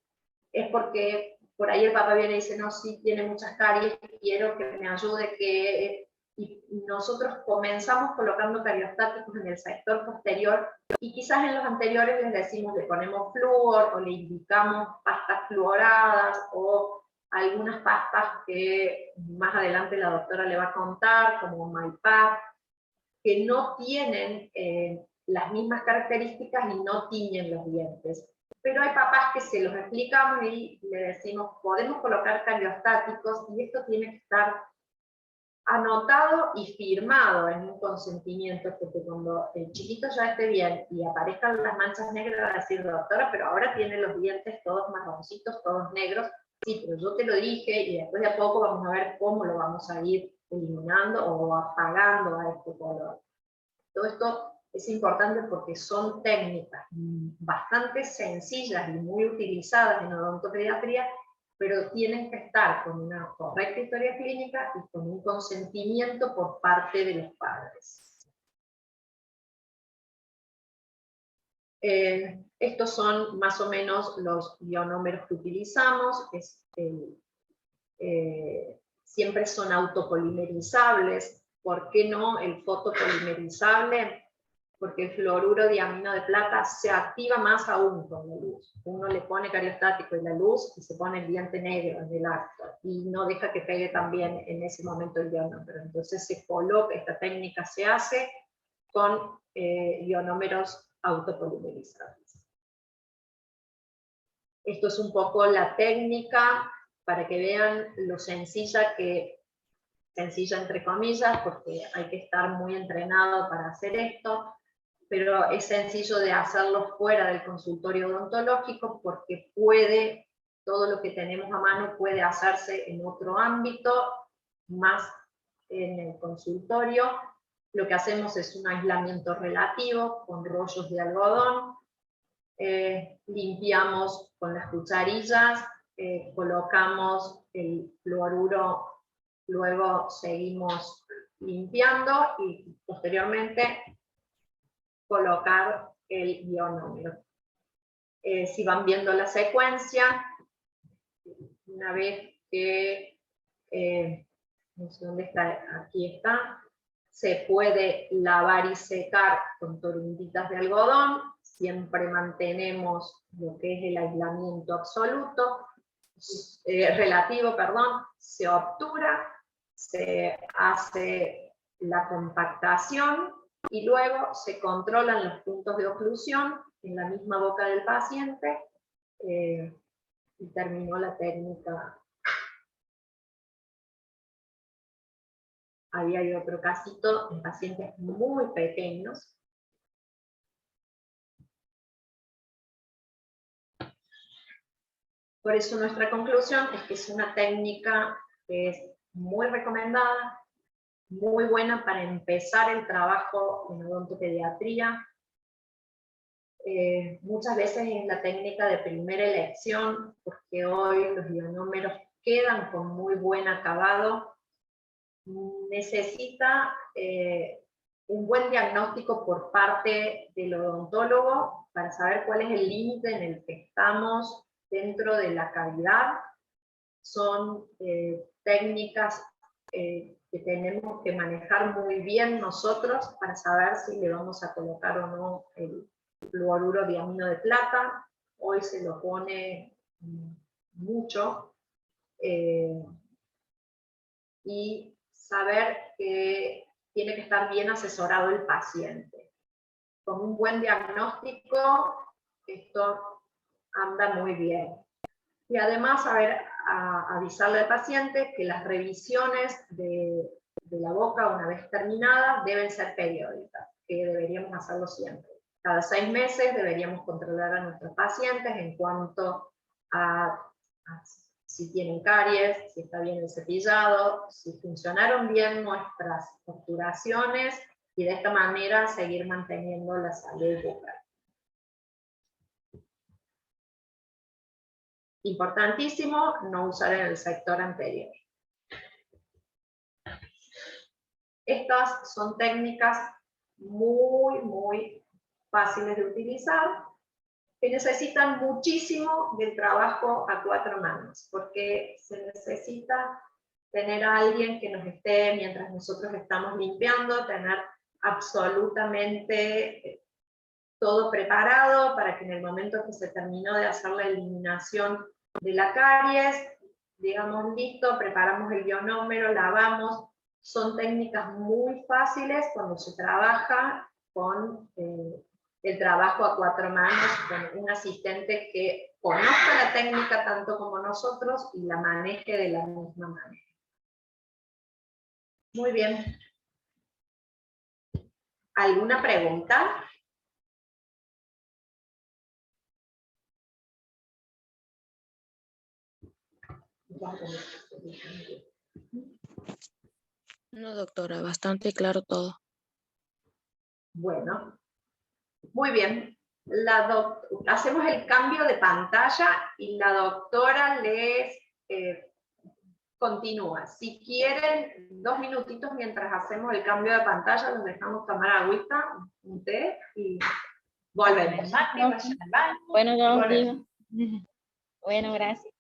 es porque por ahí el papá viene y dice, no, sí, tiene muchas caries, quiero que me ayude, y nosotros comenzamos colocando cariostáticos en el sector posterior, y quizás en los anteriores les decimos, le ponemos flúor, o le indicamos pastas fluoradas, o algunas pastas que más adelante la doctora le va a contar, como MyPath, que no tienen las mismas características y no tiñen los dientes. Pero hay papás que se los explicamos y le decimos, podemos colocar cariostáticos y esto tiene que estar anotado y firmado en un consentimiento, porque cuando el chiquito ya esté bien y aparezcan las manchas negras, va a decir, doctora, pero ahora tiene los dientes todos marroncitos, todos negros. Sí, pero yo te lo dije, y después de a poco vamos a ver cómo lo vamos a ir eliminando o apagando a este color. Todo esto es importante porque son técnicas bastante sencillas y muy utilizadas en odontopediatría, pero tienen que estar con una correcta historia clínica y con un consentimiento por parte de los padres. Estos son más o menos los ionómeros que utilizamos. Siempre son autopolimerizables. ¿Por qué no el fotopolimerizable? Porque el fluoruro de amino de plata se activa más aún con la luz. Uno le pone cariostático y la luz y se pone el diente negro en el acto, y no deja que pegue también en ese momento el ionómero. Entonces se coloca, esta técnica se hace con ionómeros autopolimerizables. Esto es un poco la técnica para que vean lo sencilla entre comillas, porque hay que estar muy entrenado para hacer esto, pero es sencillo de hacerlo fuera del consultorio odontológico, porque todo lo que tenemos a mano puede hacerse en otro ámbito, más en el consultorio. Lo que hacemos es un aislamiento relativo con rollos de algodón, limpiamos con las cucharillas, colocamos el fluoruro, luego seguimos limpiando y posteriormente colocar el ionómero. Si van viendo la secuencia, una vez que, no sé dónde está, aquí está, se puede lavar y secar con toronjitas de algodón. Siempre mantenemos lo que es el aislamiento absoluto, relativo, perdón, se obtura, se hace la compactación y luego se controlan los puntos de oclusión en la misma boca del paciente, y terminó la técnica. Ahí hay otro casito en pacientes muy pequeños. Por eso nuestra conclusión es que es una técnica que es muy recomendada, muy buena para empezar el trabajo en odontopediatría. Muchas veces es la técnica de primera elección, porque hoy los ionómeros quedan con muy buen acabado. Necesita un buen diagnóstico por parte del odontólogo para saber cuál es el límite en el que estamos dentro de la cavidad. Son técnicas que tenemos que manejar muy bien nosotros para saber si le vamos a colocar o no el fluoruro de amino de plata. Hoy se lo pone mucho, y saber que tiene que estar bien asesorado el paciente. Con un buen diagnóstico, esto anda muy bien. Y además, avisarle al paciente que las revisiones de la boca, una vez terminadas, deben ser periódicas, que deberíamos hacerlo siempre. Cada 6 meses deberíamos controlar a nuestros pacientes en cuanto a si tienen caries, si está bien el cepillado, si funcionaron bien nuestras obturaciones, y de esta manera seguir manteniendo la salud bucal. Importantísimo, no usar en el sector anterior. Estas son técnicas muy fáciles de utilizar, que necesitan muchísimo del trabajo a 4 manos, porque se necesita tener a alguien que nos esté, mientras nosotros estamos limpiando, tener absolutamente todo preparado para que en el momento que se terminó de hacer la eliminación de la caries, digamos, listo, preparamos el ionómero, lavamos. Son técnicas muy fáciles cuando se trabaja con el trabajo a 4 manos, con un asistente que conozca la técnica tanto como nosotros y la maneje de la misma manera. Muy bien. ¿Alguna pregunta? No, doctora, bastante claro todo. Bueno, muy bien. Hacemos el cambio de pantalla y la doctora les continúa. Si quieren, 2 minutitos mientras hacemos el cambio de pantalla, los dejamos tomar agüita, un té y volvemos. Bueno, Y no, volvemos. bueno, gracias.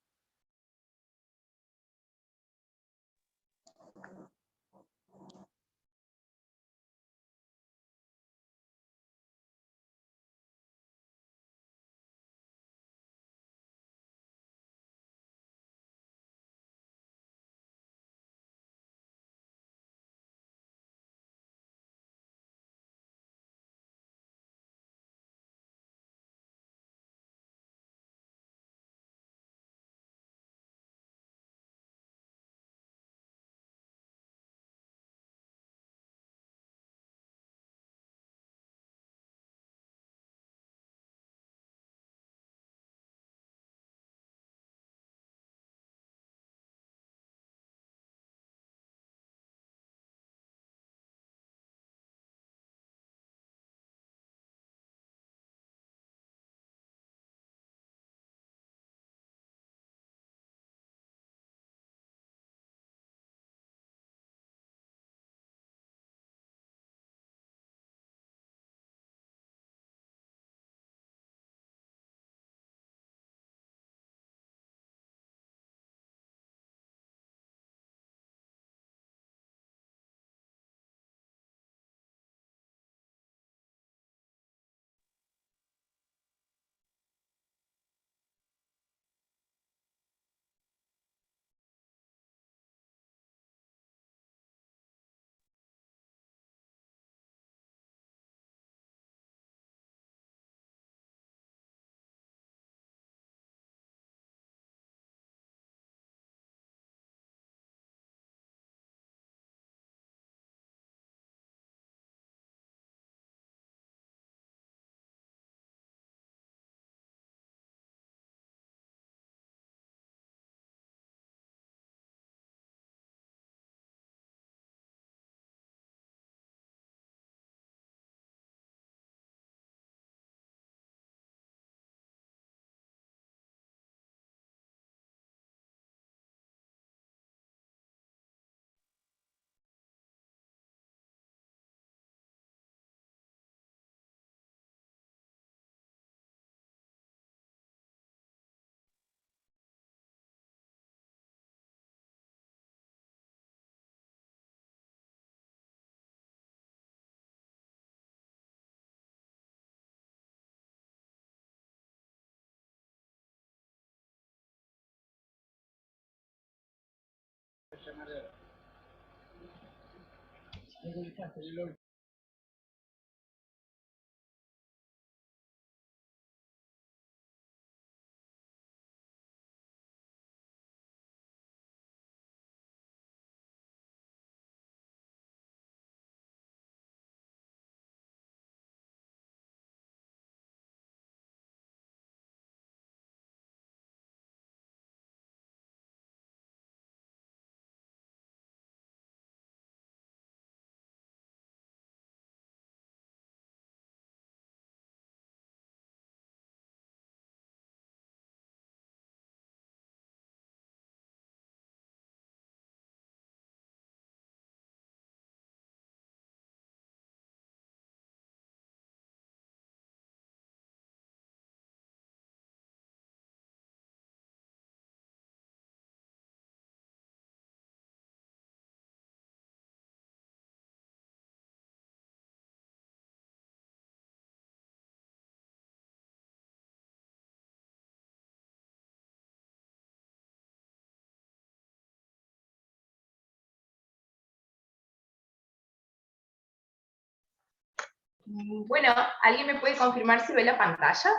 Bueno, ¿alguien me puede confirmar si ve la pantalla?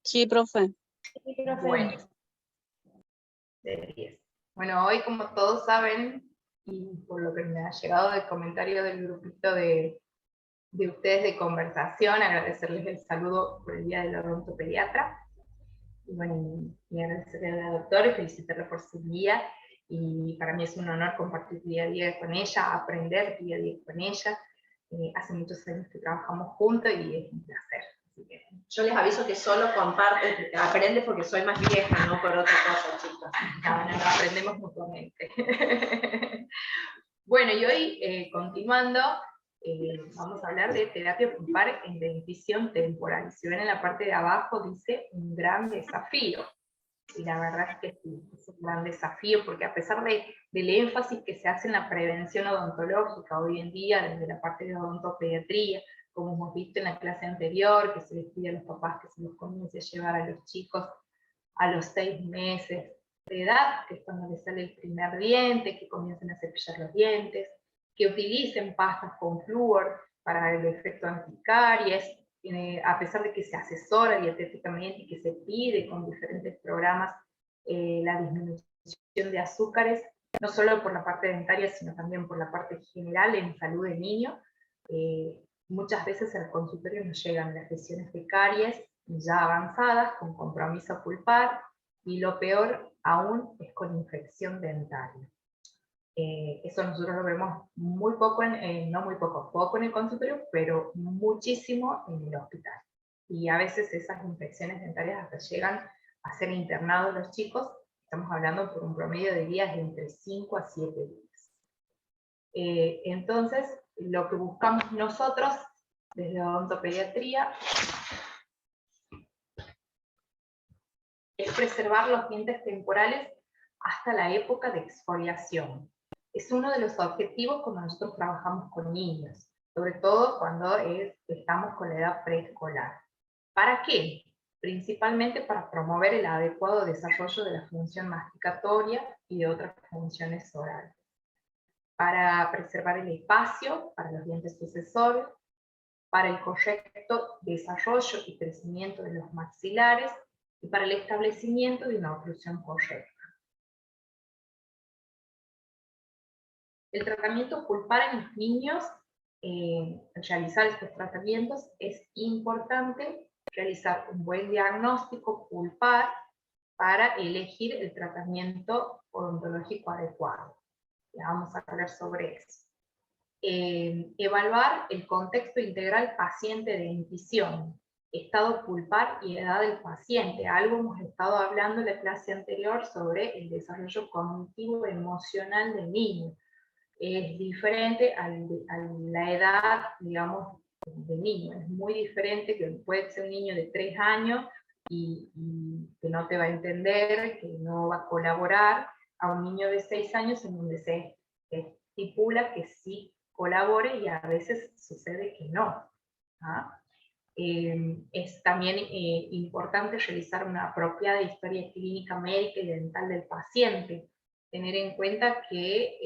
Sí, profe. Bueno. De 10. Bueno, hoy como todos saben, y por lo que me ha llegado del comentario del grupito de ustedes de conversación, agradecerles el saludo por el Día del Odontopediatra, y bueno, y agradecerle a la doctora y felicitarla por su día, y para mí es un honor compartir día a día con ella, aprender día a día con ella. Hace muchos años que trabajamos juntos y es un placer. Así que, Yo les aviso que solo comparte, aprende porque soy más vieja, no por otra cosa, chicos. no, aprendemos mutuamente. Bueno, y hoy, continuando, vamos a hablar de terapia pulpar en dentición temporal. Si ven en la parte de abajo dice un gran desafío. Y la verdad es que sí, es un gran desafío, porque a pesar del énfasis que se hace en la prevención odontológica hoy en día, desde la parte de odontopediatría, como hemos visto en la clase anterior, que se les pide a los papás que se los comience a llevar a los chicos a los 6 meses de edad, que es cuando les sale el primer diente, que comiencen a cepillar los dientes, que utilicen pastas con flúor para el efecto anticaries, a pesar de que se asesora dietéticamente y que se pide con diferentes programas la disminución de azúcares, no solo por la parte dentaria, sino también por la parte general en salud del niño. Muchas veces al consultorio nos llegan las lesiones de caries ya avanzadas, con compromiso a pulpar, y lo peor aún es con infección dentaria. Eso nosotros lo vemos muy poco, no muy poco, poco en el consultorio, pero muchísimo en el hospital. Y a veces esas infecciones dentarias hasta llegan a ser internados los chicos, estamos hablando por un promedio de días de entre 5 a 7 días. Entonces, lo que buscamos nosotros desde odontopediatría es preservar los dientes temporales hasta la época de exfoliación. Es uno de los objetivos cuando nosotros trabajamos con niños, sobre todo cuando estamos con la edad preescolar. ¿Para qué? Principalmente para promover el adecuado desarrollo de la función masticatoria y de otras funciones orales. Para preservar el espacio para los dientes sucesorios, para el correcto desarrollo y crecimiento de los maxilares, y para el establecimiento de una oclusión correcta. El tratamiento pulpar en los niños, realizar estos tratamientos, es importante realizar un buen diagnóstico pulpar para elegir el tratamiento odontológico adecuado. Ya vamos a hablar sobre eso. Evaluar el contexto integral paciente de dentición, estado pulpar y edad del paciente. Algo hemos estado hablando en la clase anterior sobre el desarrollo cognitivo emocional del niño. Es diferente a la edad, digamos, del niño. Es muy diferente, que puede ser un niño de 3 años y que no te va a entender, que no va a colaborar, a un niño de 6 años en donde se estipula que sí colabore y a veces sucede que no. ¿Ah? Es también importante realizar una apropiada historia clínica médica y dental del paciente. Tener en cuenta que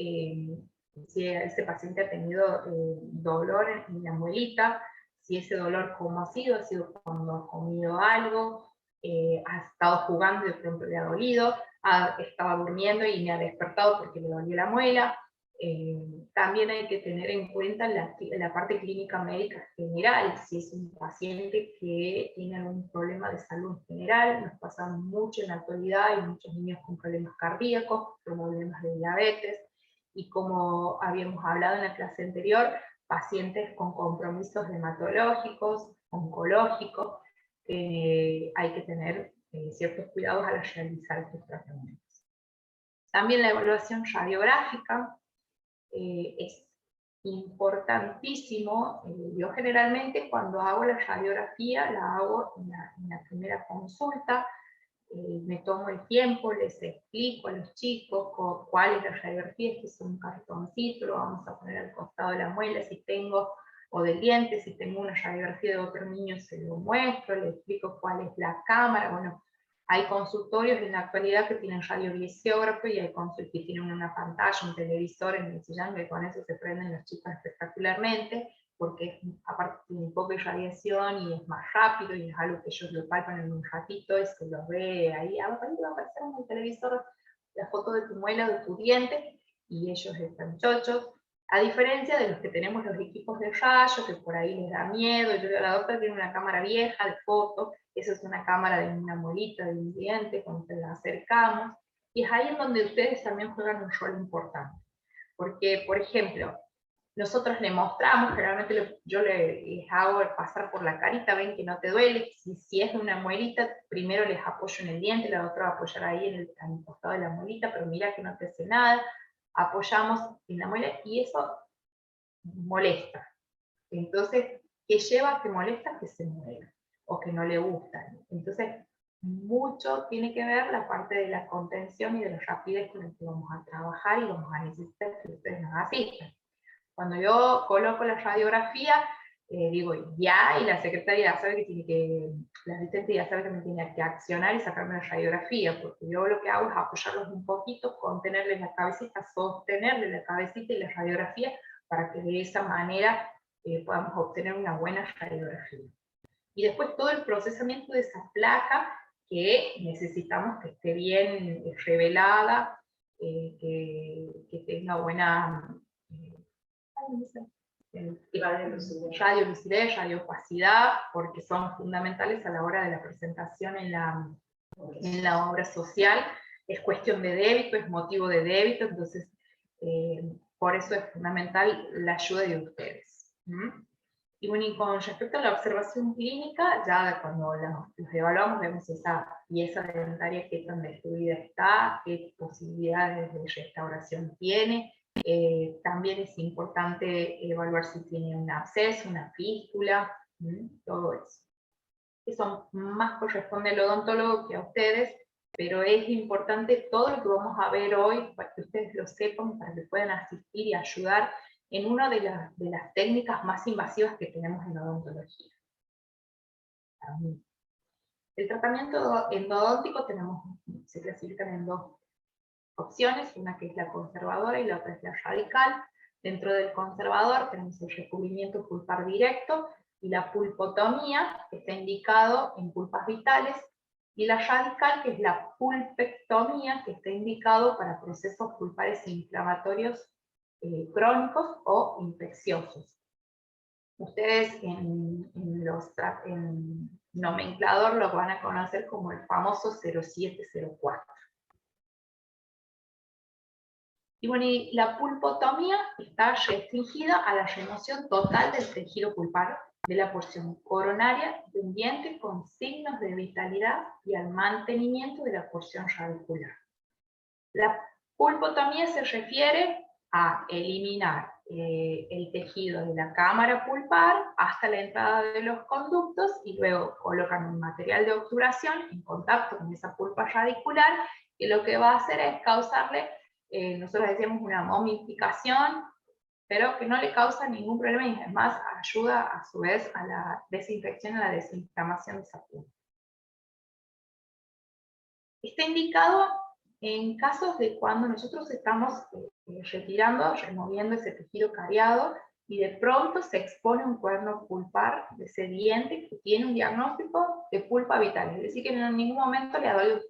si ese paciente ha tenido dolor en la muelita, si ese dolor cómo ha sido cuando ha comido algo, ha estado jugando y de pronto le ha dolido, estaba durmiendo y me ha despertado porque le dolió la muela. También hay que tener en cuenta la parte clínica médica general, si es un paciente que tiene algún problema de salud general. Nos pasa mucho en la actualidad, hay muchos niños con problemas cardíacos, problemas de diabetes, y como habíamos hablado en la clase anterior, pacientes con compromisos hematológicos, oncológicos, hay que tener ciertos cuidados al realizar estos tratamientos. También la evaluación radiográfica, es importantísimo. Yo generalmente cuando hago la radiografía la hago en la primera consulta, me tomo el tiempo, les explico a los chicos cuál es la radiografía. Este es un cartoncito, lo vamos a poner al costado de la muela si tengo, o del diente. Si tengo una radiografía de otro niño se lo muestro, le explico cuál es la cámara. Bueno, hay consultorios en la actualidad que tienen radiovisiógrafo y hay consultorios que tienen una pantalla, un televisor en el sillón, que con eso se prenden los chicos espectacularmente, porque aparte tiene poca irradiación y es más rápido y es algo que ellos lo palpan en un ratito y se lo ve ahí va a aparecer en el televisor la foto de tu muela o de tu diente, y ellos están chochos, a diferencia de los que tenemos los equipos de rayo, que por ahí les da miedo. La doctora tiene una cámara vieja de foto, esa es una cámara de una muelita, de un diente, cuando la acercamos, y es ahí en donde ustedes también juegan un rol importante. Porque, por ejemplo, nosotros le mostramos, generalmente yo les hago pasar por la carita, ven que no te duele, si es de una muelita, primero les apoyo en el diente, la otra va a apoyar ahí en el costado de la muelita, pero mira que no te hace nada, apoyamos en la muela, y eso molesta. Entonces, ¿qué lleva a que molesta? Que se mueva, o que no le gusta. Entonces, mucho tiene que ver la parte de la contención y de la rapidez con la que vamos a trabajar, y vamos a necesitar que ustedes nos asistan. Cuando yo coloco la radiografía, digo ya, y la secretaria ya sabe que tiene que, la asistente ya sabe que me tiene que accionar y sacarme la radiografía, porque yo lo que hago es apoyarlos un poquito, contenerles la cabecita, sostenerle la cabecita y la radiografía, para que de esa manera podamos obtener una buena radiografía. Y después todo el procesamiento de esa placa, que necesitamos que esté bien revelada, que tenga buena radiolucidez, radiopacidad, porque son fundamentales a la hora de la presentación en la obra social. Es cuestión de débito, es motivo de débito, entonces por eso es fundamental la ayuda de ustedes. Y bueno, y con respecto a la observación clínica, ya cuando los evaluamos vemos esa pieza dentaria, qué tan destruida está, qué posibilidades de restauración tiene. También es importante evaluar si tiene un absceso, una fístula, todo eso. Eso más corresponde al odontólogo que a ustedes, pero es importante todo lo que vamos a ver hoy, para que ustedes lo sepan, para que puedan asistir y ayudar en una de las técnicas más invasivas que tenemos en la odontología. El tratamiento endodóntico se clasifican en dos opciones, una que es la conservadora y la otra es la radical. Dentro del conservador tenemos el recubrimiento pulpar directo y la pulpotomía, que está indicado en pulpas vitales, y la radical, que es la pulpectomía, que está indicado para procesos pulpares inflamatorios crónicos o infecciosos. Ustedes en nomenclador lo van a conocer como el famoso 0704. Y bueno, y la pulpotomía está restringida a la remoción total del tejido pulpar de la porción coronaria de un diente con signos de vitalidad y al mantenimiento de la porción radicular. La pulpotomía se refiere a eliminar el tejido de la cámara pulpar hasta la entrada de los conductos, y luego colocan un material de obturación en contacto con esa pulpa radicular, que lo que va a hacer es causarle, nosotros decíamos una momificación, pero que no le causa ningún problema, y además ayuda a su vez a la desinfección, a la desinflamación de esa pulpa. Está indicado en casos de cuando nosotros estamos retirando, removiendo ese tejido cariado, y de pronto se expone un cuerno pulpar de ese diente que tiene un diagnóstico de pulpa vital. Es decir, que en ningún momento le ha dolido.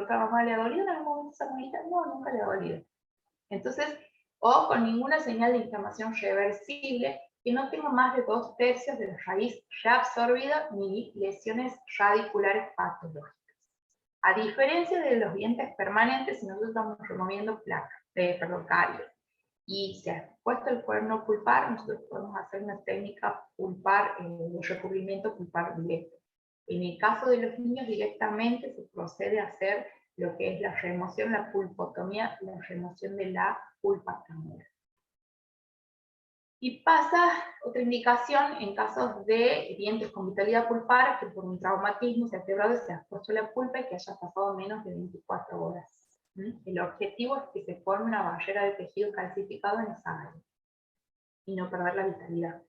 ¿Mamá le ha dolido en algún momento esa muelita? No, nunca le ha dolido. Entonces, o con ninguna señal de inflamación reversible, que no tenga más de 2/3 de la raíz reabsorbida, ni lesiones radiculares patológicas. A diferencia de los dientes permanentes, si nosotros estamos removiendo caries, y se ha puesto el cuerno pulpar, nosotros podemos hacer una técnica pulpar, de recubrimiento pulpar directo. En el caso de los niños, directamente se procede a hacer lo que es la remoción, la pulpotomía, la remoción de la pulpa camuera. Y pasa otra indicación en casos de dientes con vitalidad pulpar, que por un traumatismo se ha quebrado y se ha puesto la pulpa, y que haya pasado menos de 24 horas. El objetivo es que se forme una barrera de tejido calcificado en esa área y no perder la vitalidad.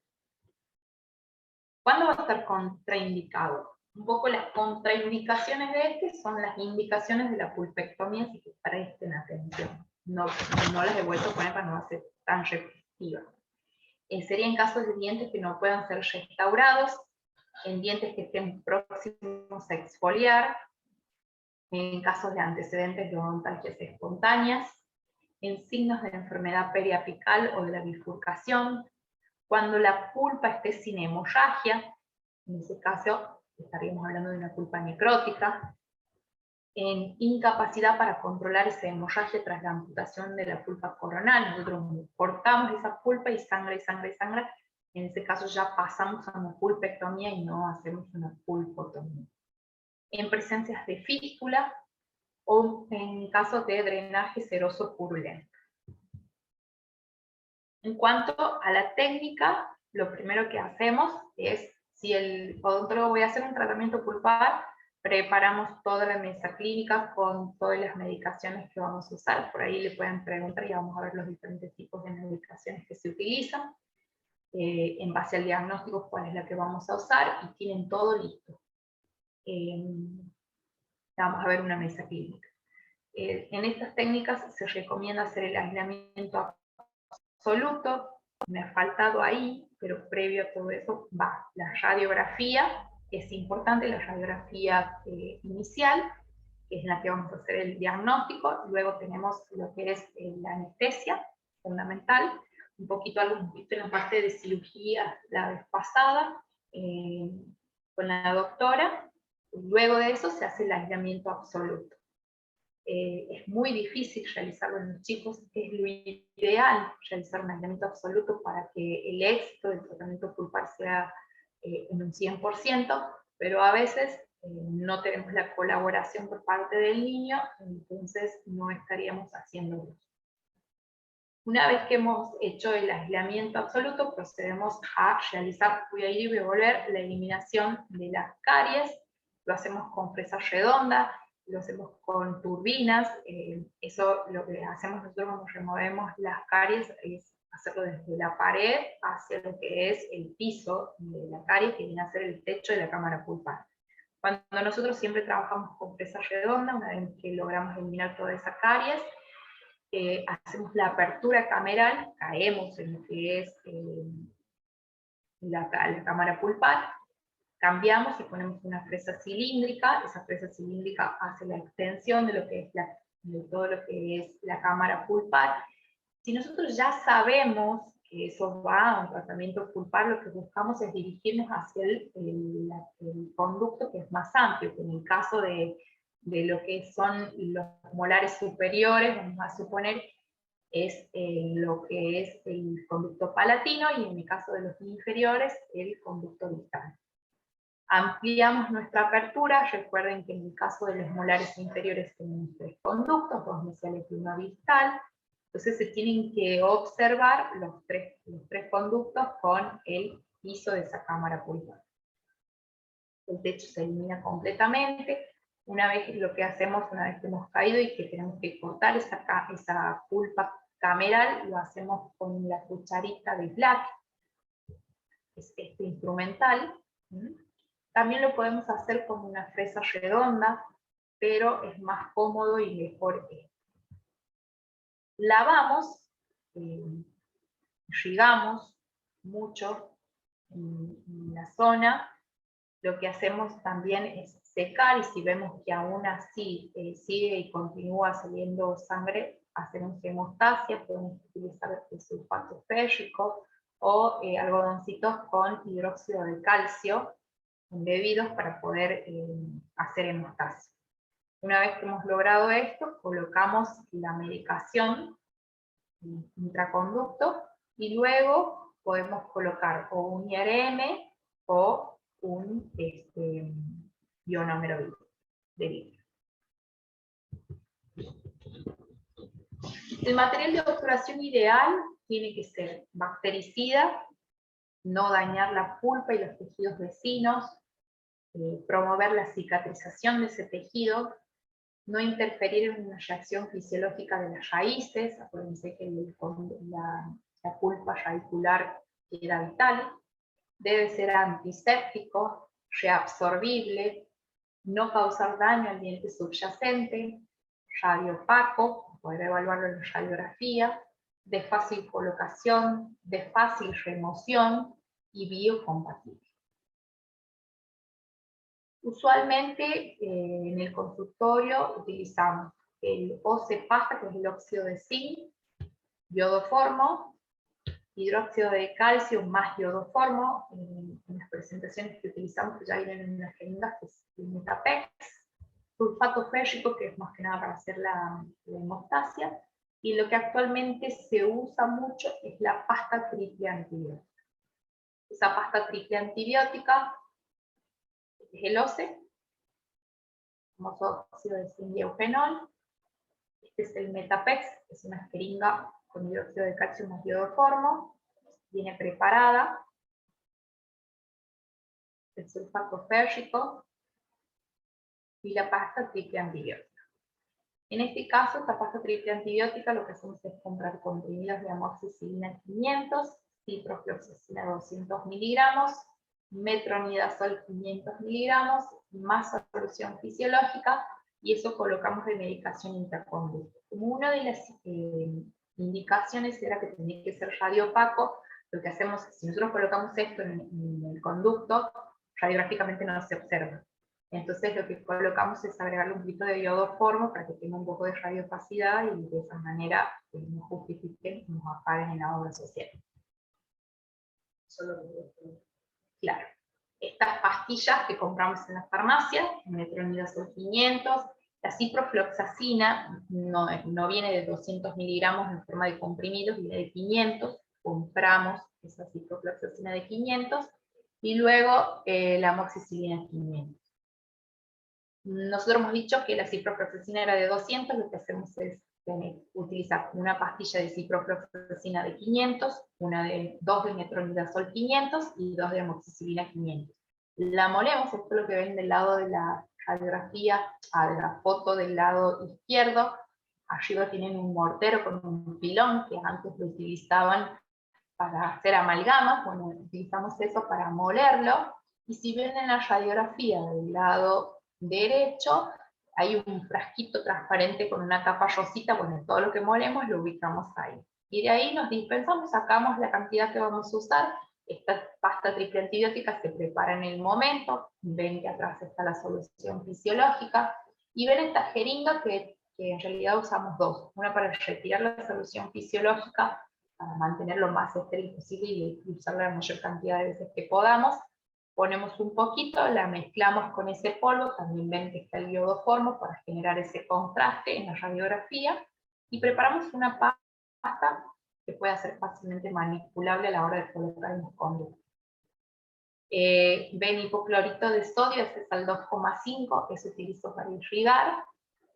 ¿Cuándo va a estar contraindicado? Un poco las contraindicaciones de son las indicaciones de la pulpectomía, así que presten atención. No las he vuelto a poner para no ser tan repetitiva. Sería en casos de dientes que no puedan ser restaurados, en dientes que estén próximos a exfoliar, en casos de antecedentes de odontalgias espontáneas, en signos de enfermedad periapical o de la bifurcación, cuando la pulpa esté sin hemorragia, en ese caso estaríamos hablando de una pulpa necrótica, en incapacidad para controlar esa hemorragia tras la amputación de la pulpa coronal. Nosotros cortamos esa pulpa y sangra y sangra y sangra. En ese caso ya pasamos a una pulpectomía y no hacemos una pulpotomía. En presencias de fístula o en casos de drenaje seroso purulento. En cuanto a la técnica, lo primero que hacemos es, si el odontólogo voy a hacer un tratamiento pulpar, preparamos toda la mesa clínica con todas las medicaciones que vamos a usar. Por ahí le pueden preguntar y vamos a ver los diferentes tipos de medicaciones que se utilizan. En base al diagnóstico, cuál es la que vamos a usar, y tienen todo listo. Vamos a ver una mesa clínica. En estas técnicas se recomienda hacer el aislamiento absoluto. Me ha faltado ahí, pero previo a todo eso va la radiografía. Es importante la radiografía inicial, que es la que vamos a hacer el diagnóstico. Luego tenemos lo que es la anestesia, fundamental. Un poquito en la parte de cirugía la vez pasada, con la doctora. Luego de eso se hace el aislamiento absoluto. Es muy difícil realizarlo en los chicos, es lo ideal realizar un aislamiento absoluto para que el éxito del tratamiento pulpar sea en un 100%, pero a veces no tenemos la colaboración por parte del niño, entonces no estaríamos haciéndolo. Una vez que hemos hecho el aislamiento absoluto, procedemos a realizar, voy a ir y voy a volver, la eliminación de las caries. Lo hacemos con fresa redonda, lo hacemos con turbinas. Eso lo que hacemos nosotros cuando removemos las caries es hacerlo desde la pared hacia lo que es el piso de la caries, que viene a ser el techo de la cámara pulpar. Cuando nosotros siempre trabajamos con fresa redonda, una vez que logramos eliminar toda esa caries, hacemos la apertura cameral, caemos en lo que es la cámara pulpar, cambiamos y ponemos una fresa cilíndrica. Esa fresa cilíndrica hace la extensión de lo que es de todo lo que es la cámara pulpar. Si nosotros ya sabemos que eso va a un tratamiento pulpar, lo que buscamos es dirigirnos hacia el conducto que es más amplio, que en el caso de lo que son los molares superiores, vamos a suponer, es lo que es el conducto palatino, y en el caso de los inferiores, el conducto distal. Ampliamos nuestra apertura. Recuerden que en el caso de los molares inferiores tenemos 3 conductos, 2 mesiales y 1 distal. Entonces se tienen que observar los tres conductos con el piso de esa cámara pulpar. El techo se elimina completamente. Una vez lo que hacemos, una vez que hemos caído y que tenemos que cortar esa pulpa cameral, lo hacemos con la cucharita de Black, es este instrumental. También lo podemos hacer con una fresa redonda, pero es más cómodo y mejor. Lavamos, irrigamos mucho en la zona. Lo que hacemos también es secar, y si vemos que aún así sigue y continúa saliendo sangre, hacemos hemostasia. Podemos utilizar el sulfato férrico o algodoncitos con hidróxido de calcio embebidos para poder hacer hemostasia. Una vez que hemos logrado esto, colocamos la medicación intraconducto, y luego podemos colocar o un IRM o un ionómero de vidrio. El material de obturación ideal tiene que ser bactericida, no dañar la pulpa y los tejidos vecinos, promover la cicatrización de ese tejido, no interferir en una reacción fisiológica de las raíces. Acuérdense que la pulpa radicular era vital. Debe ser antiséptico, reabsorbible, no causar daño al diente subyacente, radiopaco, poder evaluarlo en radiografía, de fácil colocación, de fácil remoción y biocompatible. Usualmente en el consultorio utilizamos el OC pasta, que es el óxido de zinc, iodoformo, hidróxido de calcio más iodoformo, en las presentaciones que utilizamos, que ya vienen en las jeringas, que es el Metapex, sulfato férrico, que es más que nada para hacer la hemostasia, y lo que actualmente se usa mucho es la pasta triple antibiótica. Esa pasta triple antibiótica es el OCE, famoso óxido de zinc y eufenol. Este es el Metapex, es una jeringa con hidróxido de calcio más iodoformo, viene preparada. El sulfato férrico y la pasta triple antibiótica. En este caso, esta pasta triple antibiótica lo que hacemos es comprar comprimidos de amoxicilina 500, ciprofloxacina 200 miligramos, metronidazol 500 miligramos, más solución fisiológica, y eso colocamos de medicación intraconducto. Como una de las indicaciones era que tenía que ser radiopaco, lo que hacemos es, si nosotros colocamos esto en el conducto, radiográficamente no se observa. Entonces lo que colocamos es agregarle un poquito de iodoformo para que tenga un poco de radiopacidad y de esa manera nos justifiquen, nos apaguen en la obra social. Claro. Estas pastillas que compramos en la farmacia, metronidazol 500, la ciprofloxacina no viene de 200 miligramos en forma de comprimidos, viene de 500, compramos esa ciprofloxacina de 500, y luego la amoxicilina 500. Nosotros hemos dicho que la ciprofloxacina era de 200, lo que hacemos es utilizar una pastilla de ciprofloxacina de 500, dos de metronidazol 500 y 2 de amoxicilina 500. La molemos, esto es lo que ven del lado de la radiografía, de la foto del lado izquierdo. Arriba tienen un mortero con un pilón que antes lo utilizaban para hacer amalgamas. Bueno, utilizamos eso para molerlo. Y si ven en la radiografía del lado derecho, hay un frasquito transparente con una tapa rosita. Bueno, todo lo que molemos lo ubicamos ahí. Y de ahí nos dispensamos, sacamos la cantidad que vamos a usar. Esta pasta triple antibiótica se prepara en el momento. Ven que atrás está la solución fisiológica. Y ven esta jeringa que en realidad usamos dos. Una para retirar la solución fisiológica, para mantenerlo lo más estéril posible y usarla la mayor cantidad de veces que podamos. Ponemos un poquito, la mezclamos con ese polvo, también ven que está el iodoformo para generar ese contraste en la radiografía, y preparamos una pasta que pueda ser fácilmente manipulable a la hora de colocar en los conductos. Ven hipoclorito de sodio, ese es al 2,5, que se utiliza para irrigar,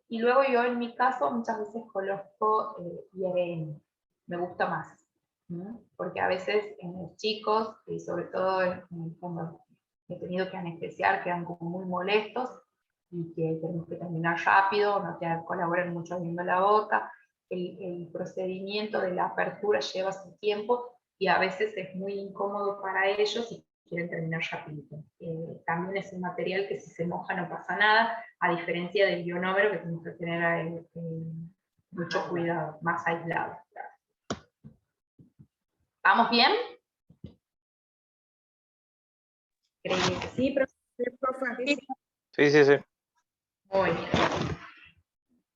y luego yo en mi caso muchas veces coloco IRN, me gusta más, ¿no? Porque a veces en los chicos, y sobre todo cuando he tenido que anestesiar, quedan como muy molestos, y que tenemos que terminar rápido, no te colaboran mucho abriendo la boca, el procedimiento de la apertura lleva su tiempo, y a veces es muy incómodo para ellos y quieren terminar rapidito. También es un material que si se moja no pasa nada, a diferencia del ionómero que tenemos que tener mucho cuidado, más aislado. ¿Vamos bien? Creo que sí, profe. Sí. muy bien.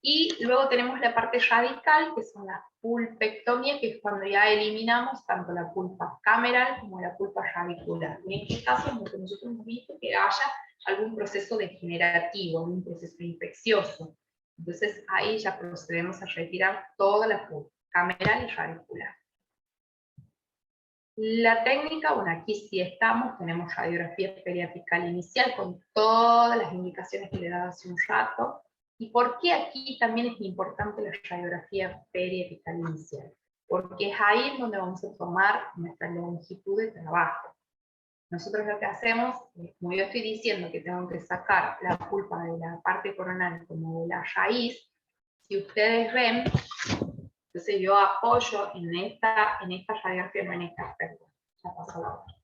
Y luego tenemos la parte radical, que son las pulpectomías, que es cuando ya eliminamos tanto la pulpa cameral como la pulpa radicular. En este caso, es lo que nosotros hemos visto que haya algún proceso degenerativo, algún proceso infeccioso. Entonces ahí ya procedemos a retirar toda la pulpa cameral y radicular. La técnica, bueno, aquí sí estamos, tenemos radiografía periapical inicial con todas las indicaciones que le daba hace un rato. ¿Y por qué aquí también es importante la radiografía periapical inicial? Porque es ahí donde vamos a tomar nuestra longitud de trabajo. Nosotros lo que hacemos, como yo estoy diciendo que tengo que sacar la pulpa de la parte coronal como de la raíz, si ustedes ven, entonces yo apoyo en esta radiografía, no en esta, perdón, ya pasó la otra.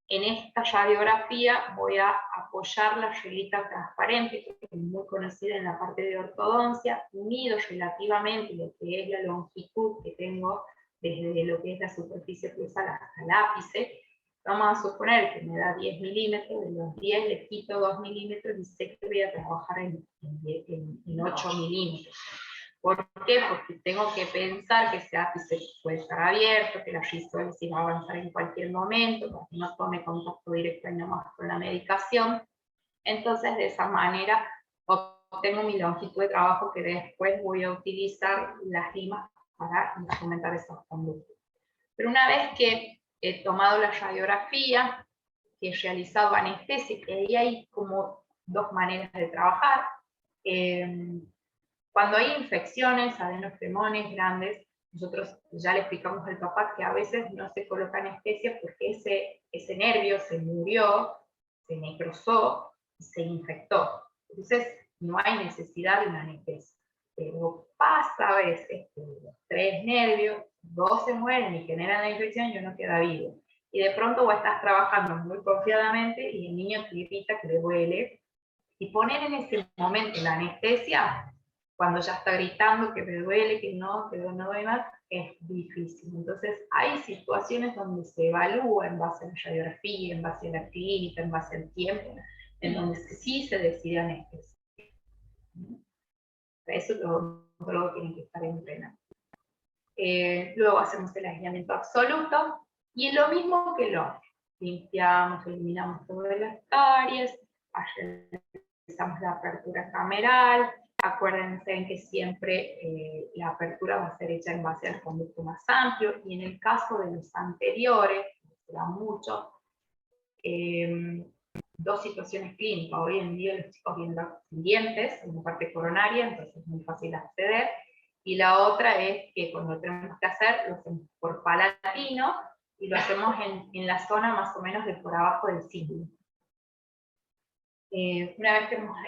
En esta radiografía voy a apoyar la reglita transparente, que es muy conocida en la parte de ortodoncia, unido relativamente lo que es la longitud que tengo desde lo que es la superficie cruzal hasta el ápice, Vamos a suponer que me da 10 milímetros, de los 10 le quito 2 milímetros y sé que voy a trabajar en 8 milímetros. ¿Por qué? Porque tengo que pensar que ese ápice puede estar abierto, que la rizólisis va a avanzar en cualquier momento, para que no tome contacto directo nomás con la medicación. Entonces, de esa manera, obtengo mi longitud de trabajo que después voy a utilizar las limas para instrumentar esos conductos. Pero una vez que he tomado la radiografía, que he realizado anestesia, que ahí hay como dos maneras de trabajar. Cuando hay infecciones, adenofremones grandes, nosotros ya le explicamos al papá que a veces no se coloca anestesia porque ese nervio se murió, se necrosó y se infectó. Entonces no hay necesidad de una anestesia. Pero pasa a veces que los 3 nervios, 2 se mueren y generan la infección y uno queda vivo. Y de pronto vos estás trabajando muy confiadamente y el niño te grita que le duele. Y poner en ese momento la anestesia, cuando ya está gritando que me duele, que no duele más, es difícil. Entonces hay situaciones donde se evalúa en base a la radiografía, en base a la clínica, en base al tiempo, en donde sí se decide anestesia. Para eso luego tienen que estar entrenados. Luego hacemos el aislamiento absoluto, y lo mismo que lo otro. Limpiamos, eliminamos todas las caries, realizamos la apertura cameral. Acuérdense en que siempre la apertura va a ser hecha en base al conducto más amplio, y en el caso de los anteriores, se da mucho, dos situaciones clínicas. Hoy en día los chicos vienen sin dientes, en la parte coronaria, entonces es muy fácil acceder. Y la otra es que cuando lo tenemos que hacer, lo hacemos por palatino, y lo hacemos en la zona más o menos de por abajo del cíngulo. Una vez que hemos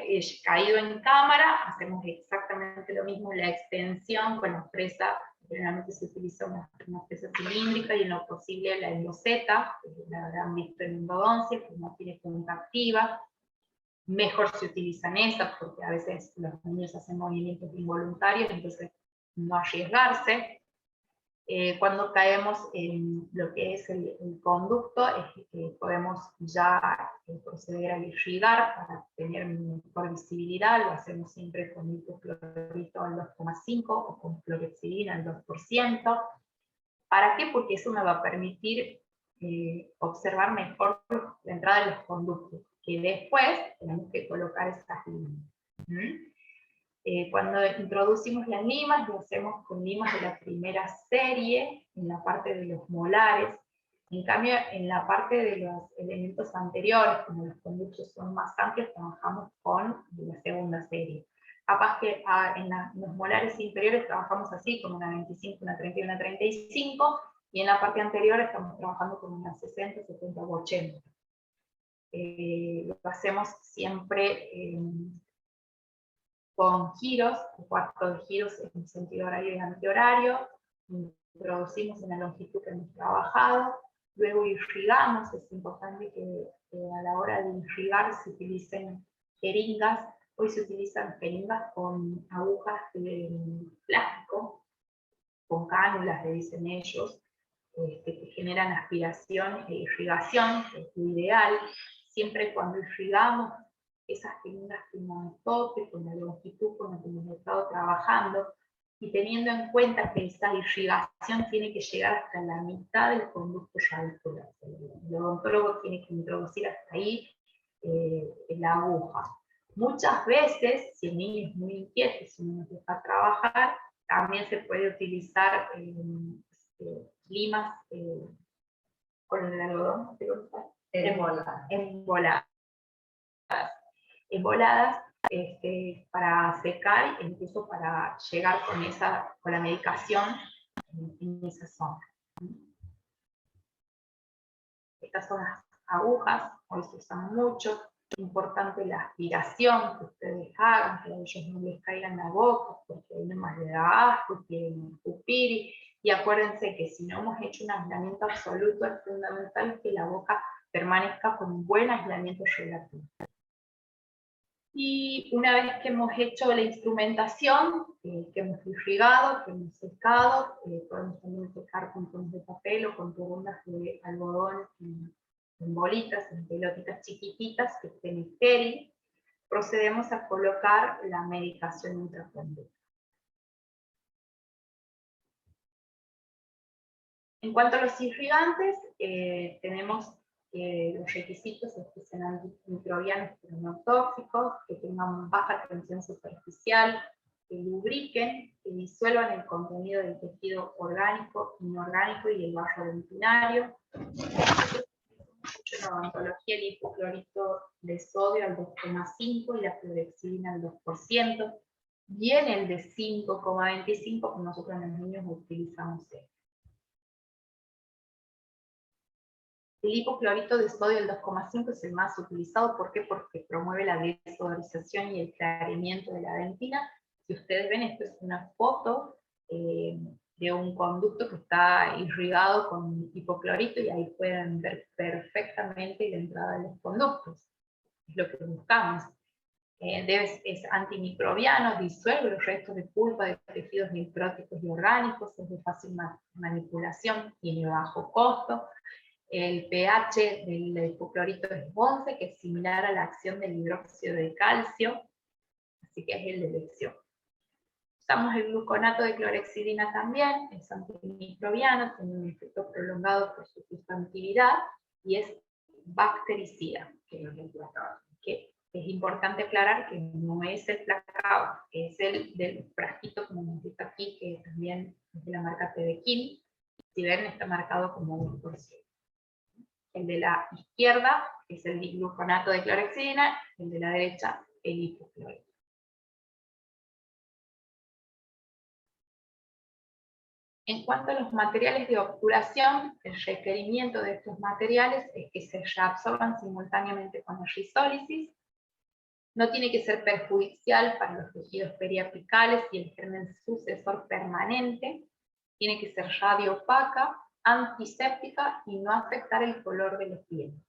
caído en cámara, hacemos exactamente lo mismo, la extensión con la fresa. Generalmente se utiliza una fresa cilíndrica, y en lo posible la endoseta, que la habrán visto en endodoncia, que no tiene punta activa. Mejor se utilizan esas, porque a veces los niños hacen movimientos involuntarios, entonces no arriesgarse. Cuando caemos en lo que es el conducto, podemos ya proceder a irrigar para tener mejor visibilidad. Lo hacemos siempre con hipoclorito al 2,5 o con clorhexidina al 2%. ¿Para qué? Porque eso me va a permitir observar mejor la entrada de los conductos, que después tenemos que colocar esas líneas. Cuando introducimos las limas, lo hacemos con limas de la primera serie, en la parte de los molares. En cambio, en la parte de los elementos anteriores, como los conductos son más amplios, trabajamos con la segunda serie. Capaz que en los molares inferiores trabajamos así, con una 25, una 30 y una 35, y en la parte anterior estamos trabajando con una 60, 70 o 80. Lo hacemos siempre con giros, un cuarto de giros en sentido horario y antihorario. Introducimos en la longitud que hemos trabajado, luego irrigamos. Es importante que a la hora de irrigar se utilicen jeringas. Hoy se utilizan jeringas con agujas de plástico, con cánulas, le dicen ellos, que generan aspiración e irrigación, que es lo ideal. Siempre cuando irrigamos, esas jeringas tengan tope con la longitud con la que hemos estado trabajando, y teniendo en cuenta que esa irrigación tiene que llegar hasta la mitad del conducto radicular. El odontólogo tiene que introducir hasta ahí la aguja. Muchas veces, si el niño es muy inquieto, si no nos deja trabajar, también se puede utilizar limas con el algodón, emboladas para secar, incluso para llegar con la medicación en esa zona. Estas son las agujas, hoy se usan mucho. Importante la aspiración que ustedes hagan, que a ellos no les caiga en la boca, porque ahí nomás le da asco, quieren escupir. Y acuérdense que si no hemos hecho un aislamiento absoluto, es fundamental que la boca permanezca con un buen aislamiento relativo. Y una vez que hemos hecho la instrumentación, que hemos irrigado, que hemos secado, podemos también secar con tonos de papel o con torundas de algodón en bolitas, en pelotitas chiquititas que estén estéril, procedemos a colocar la medicación intraconductal. En cuanto a los irrigantes, tenemos los requisitos es que sean antimicrobianos pero no tóxicos, que tengan baja tensión superficial, que lubriquen, que disuelvan el contenido del tejido orgánico, inorgánico y el barro dentinario. En la odontología, el hipoclorito de sodio al 2,5 y la clorexidina al 2%. Viene el de 5,25, que nosotros en los niños utilizamos este. El hipoclorito de sodio del 2,5 es el más utilizado. ¿Por qué? Porque promueve la desodorización y el clareamiento de la dentina. Si ustedes ven, esto es una foto de un conducto que está irrigado con hipoclorito y ahí pueden ver perfectamente la entrada de los conductos. Es lo que buscamos. Es antimicrobiano, disuelve los restos de pulpa de tejidos necróticos y orgánicos, es de fácil manipulación, tiene bajo costo. El pH del hipoclorito es 11, que es similar a la acción del hidróxido de calcio, así que es el de elección. Usamos el gluconato de clorexidina también, es antimicrobiano, tiene un efecto prolongado por su sustantividad y es bactericida, que es importante aclarar que no es el placebo, que es el del frasquito como hemos visto aquí, que también es de la marca Tedekin. Si ven, está marcado como 2%. El de la izquierda es el digluconato de clorexidina, el de la derecha el hipoclorito. En cuanto a los materiales de obturación, el requerimiento de estos materiales es que se reabsorban simultáneamente con la rizólisis. No tiene que ser perjudicial para los tejidos periapicales y el germen sucesor permanente. Tiene que ser radioopaca, antiséptica y no afectar el color de los dientes.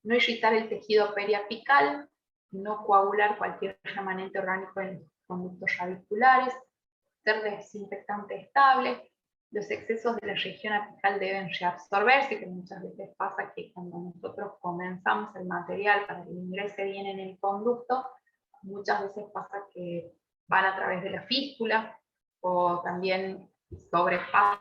No irritar el tejido periapical, no coagular cualquier remanente orgánico en los conductos radiculares, ser desinfectante estable. Los excesos de la región apical deben reabsorberse, que muchas veces pasa que cuando nosotros comenzamos el material para que ingrese bien en el conducto, muchas veces pasa que van a través de la fístula o también sobrepasan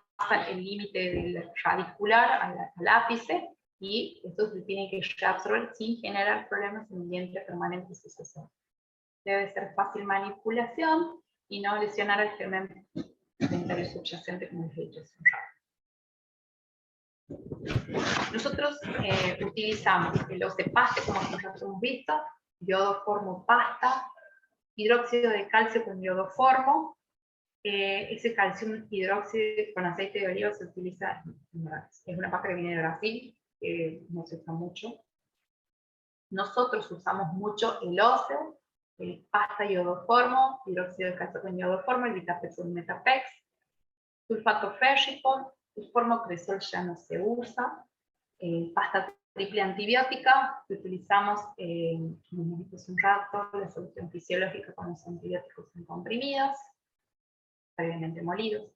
el límite del radicular al ápice y esto se tiene que reabsorber sin generar problemas en el diente permanente sucesor. Debe ser fácil manipulación y no lesionar el germen dentario subyacente como les he dicho hace un rato. Nosotros utilizamos el ocepaste, como nosotros hemos visto, iodoformo pasta, hidróxido de calcio con iodoformo. Ese calcio hidróxido con aceite de oliva se utiliza, es una pasta que viene de Brasil, que no se usa mucho. Nosotros usamos mucho el OCE, el pasta iodoformo, hidróxido de calcio con iodoformo, el Vitapex o el Metapex, sulfato férrico, el formocresol ya no se usa, pasta triple antibiótica, que utilizamos, como dije hace un rato, la solución fisiológica con los antibióticos en comprimidos, previamente molidos.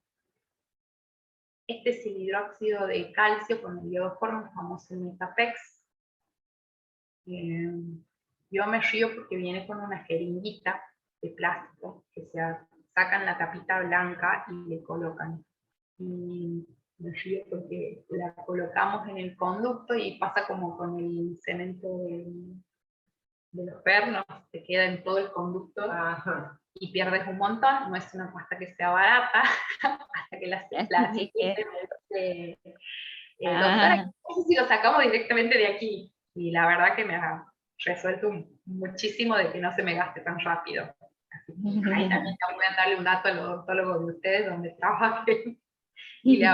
Este es el hidróxido de calcio con el iodoformo, el famoso Metapex. Yo me río porque viene con una jeringuita de plástico que se sacan la tapita blanca y le colocan. Y me río porque la colocamos en el conducto y pasa como con el cemento de los pernos, te queda en todo el conducto. Ajá. Y pierdes un montón. No es una pasta que sea barata, hasta que la doctora, si lo sacamos directamente de aquí. Y la verdad que me ha resuelto muchísimo de que no se me gaste tan rápido. Así que ahí también pueden darle un dato al odontólogo de ustedes donde trabajen y le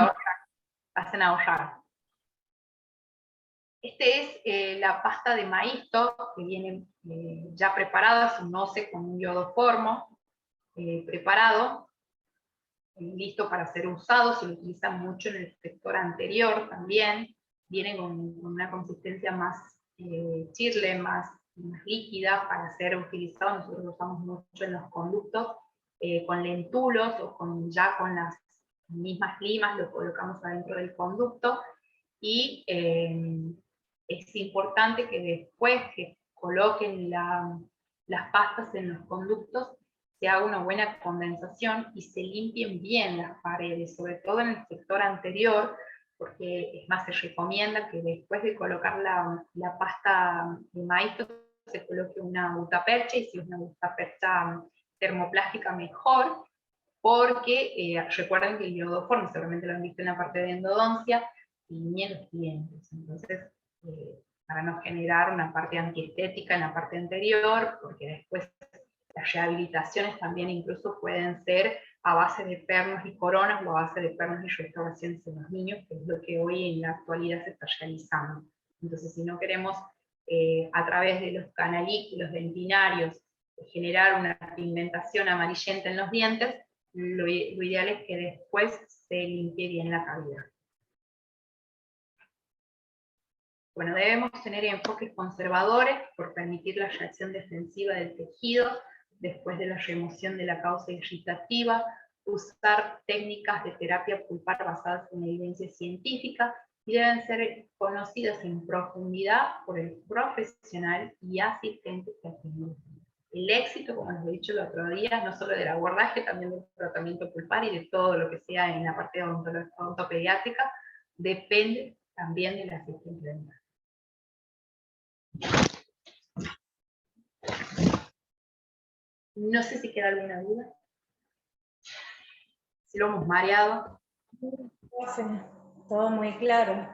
hacen ahorrar. Este es la pasta de maíz que viene ya preparada, es un OCE con un iodoformo preparado, listo para ser usado. Se lo utiliza mucho en el sector anterior también. Viene con una consistencia más chirle, más líquida para ser utilizado. Nosotros lo usamos mucho en los conductos, con lentulos o ya con las mismas limas, lo colocamos adentro del conducto. y es importante que después que coloquen las pastas en los conductos, se haga una buena condensación y se limpien bien las paredes, sobre todo en el sector anterior, porque es más, se recomienda que después de colocar la pasta de maíz se coloque una gutapercha, y si es una gutapercha termoplástica mejor, porque recuerden que el iodoform, seguramente lo han visto en la parte de endodoncia, tiñe los dientes. Entonces, para no generar una parte antiestética en la parte anterior, porque después las rehabilitaciones también incluso pueden ser a base de pernos y coronas, o a base de pernos y restauraciones en los niños, que es lo que hoy en la actualidad se está realizando. Entonces, si no queremos a través de los canalículos dentinarios generar una pigmentación amarillenta en los dientes, lo ideal es que después se limpie bien la cavidad. Bueno, debemos tener enfoques conservadores por permitir la reacción defensiva del tejido después de la remoción de la causa irritativa, usar técnicas de terapia pulpar basadas en evidencia científica, y deben ser conocidas en profundidad por el profesional y asistente técnico. El éxito, como les he dicho el otro día, no solo del abordaje, también del tratamiento pulpar y de todo lo que sea en la parte odontopediátrica, depende también del asistente dental. No sé si queda alguna duda. Si lo hemos mareado. Todo muy claro.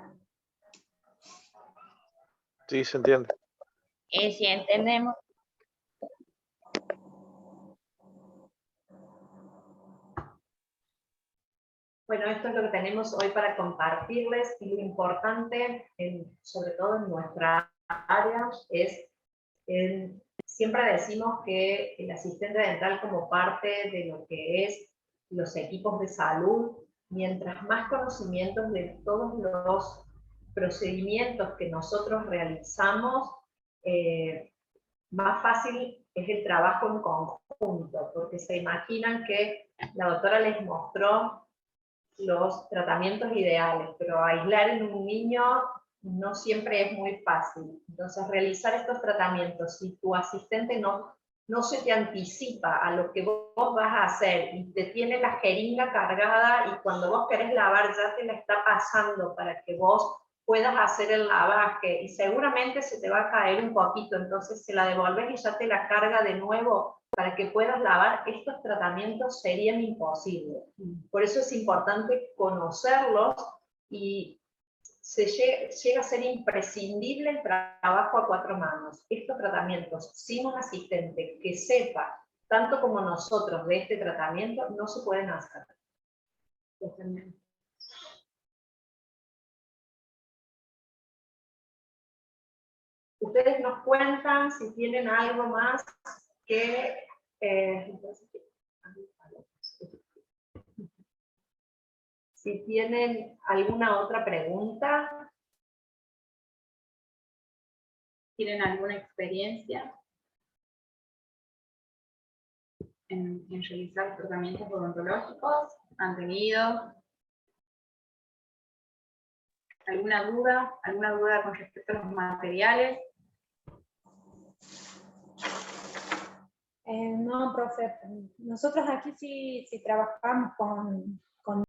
Sí, se entiende. Sí, entendemos. Bueno, esto es lo que tenemos hoy para compartirles, y lo importante, sobre todo en nuestra área, es, siempre decimos que el asistente dental, como parte de lo que es los equipos de salud, mientras más conocimientos de todos los procedimientos que nosotros realizamos, más fácil es el trabajo en conjunto, porque se imaginan que la doctora les mostró los tratamientos ideales, pero aislar en un niño no siempre es muy fácil. Entonces, realizar estos tratamientos, si tu asistente no se te anticipa a lo que vos vas a hacer y te tiene la jeringa cargada, y cuando vos querés lavar ya te la está pasando para que vos puedas hacer el lavaje, y seguramente se te va a caer un poquito, entonces se la devolves y ya te la carga de nuevo para que puedas lavar, estos tratamientos serían imposibles. Por eso es importante conocerlos, y llega a ser imprescindible el trabajo a 4 manos. Estos tratamientos sin un asistente que sepa tanto como nosotros de este tratamiento no se pueden hacer. Ustedes nos cuentan si tienen algo más que... si tienen alguna otra pregunta. ¿Tienen alguna experiencia en realizar tratamientos odontológicos? ¿Han tenido alguna duda? ¿Alguna duda con respecto a los materiales? No, profe, nosotros aquí sí trabajamos con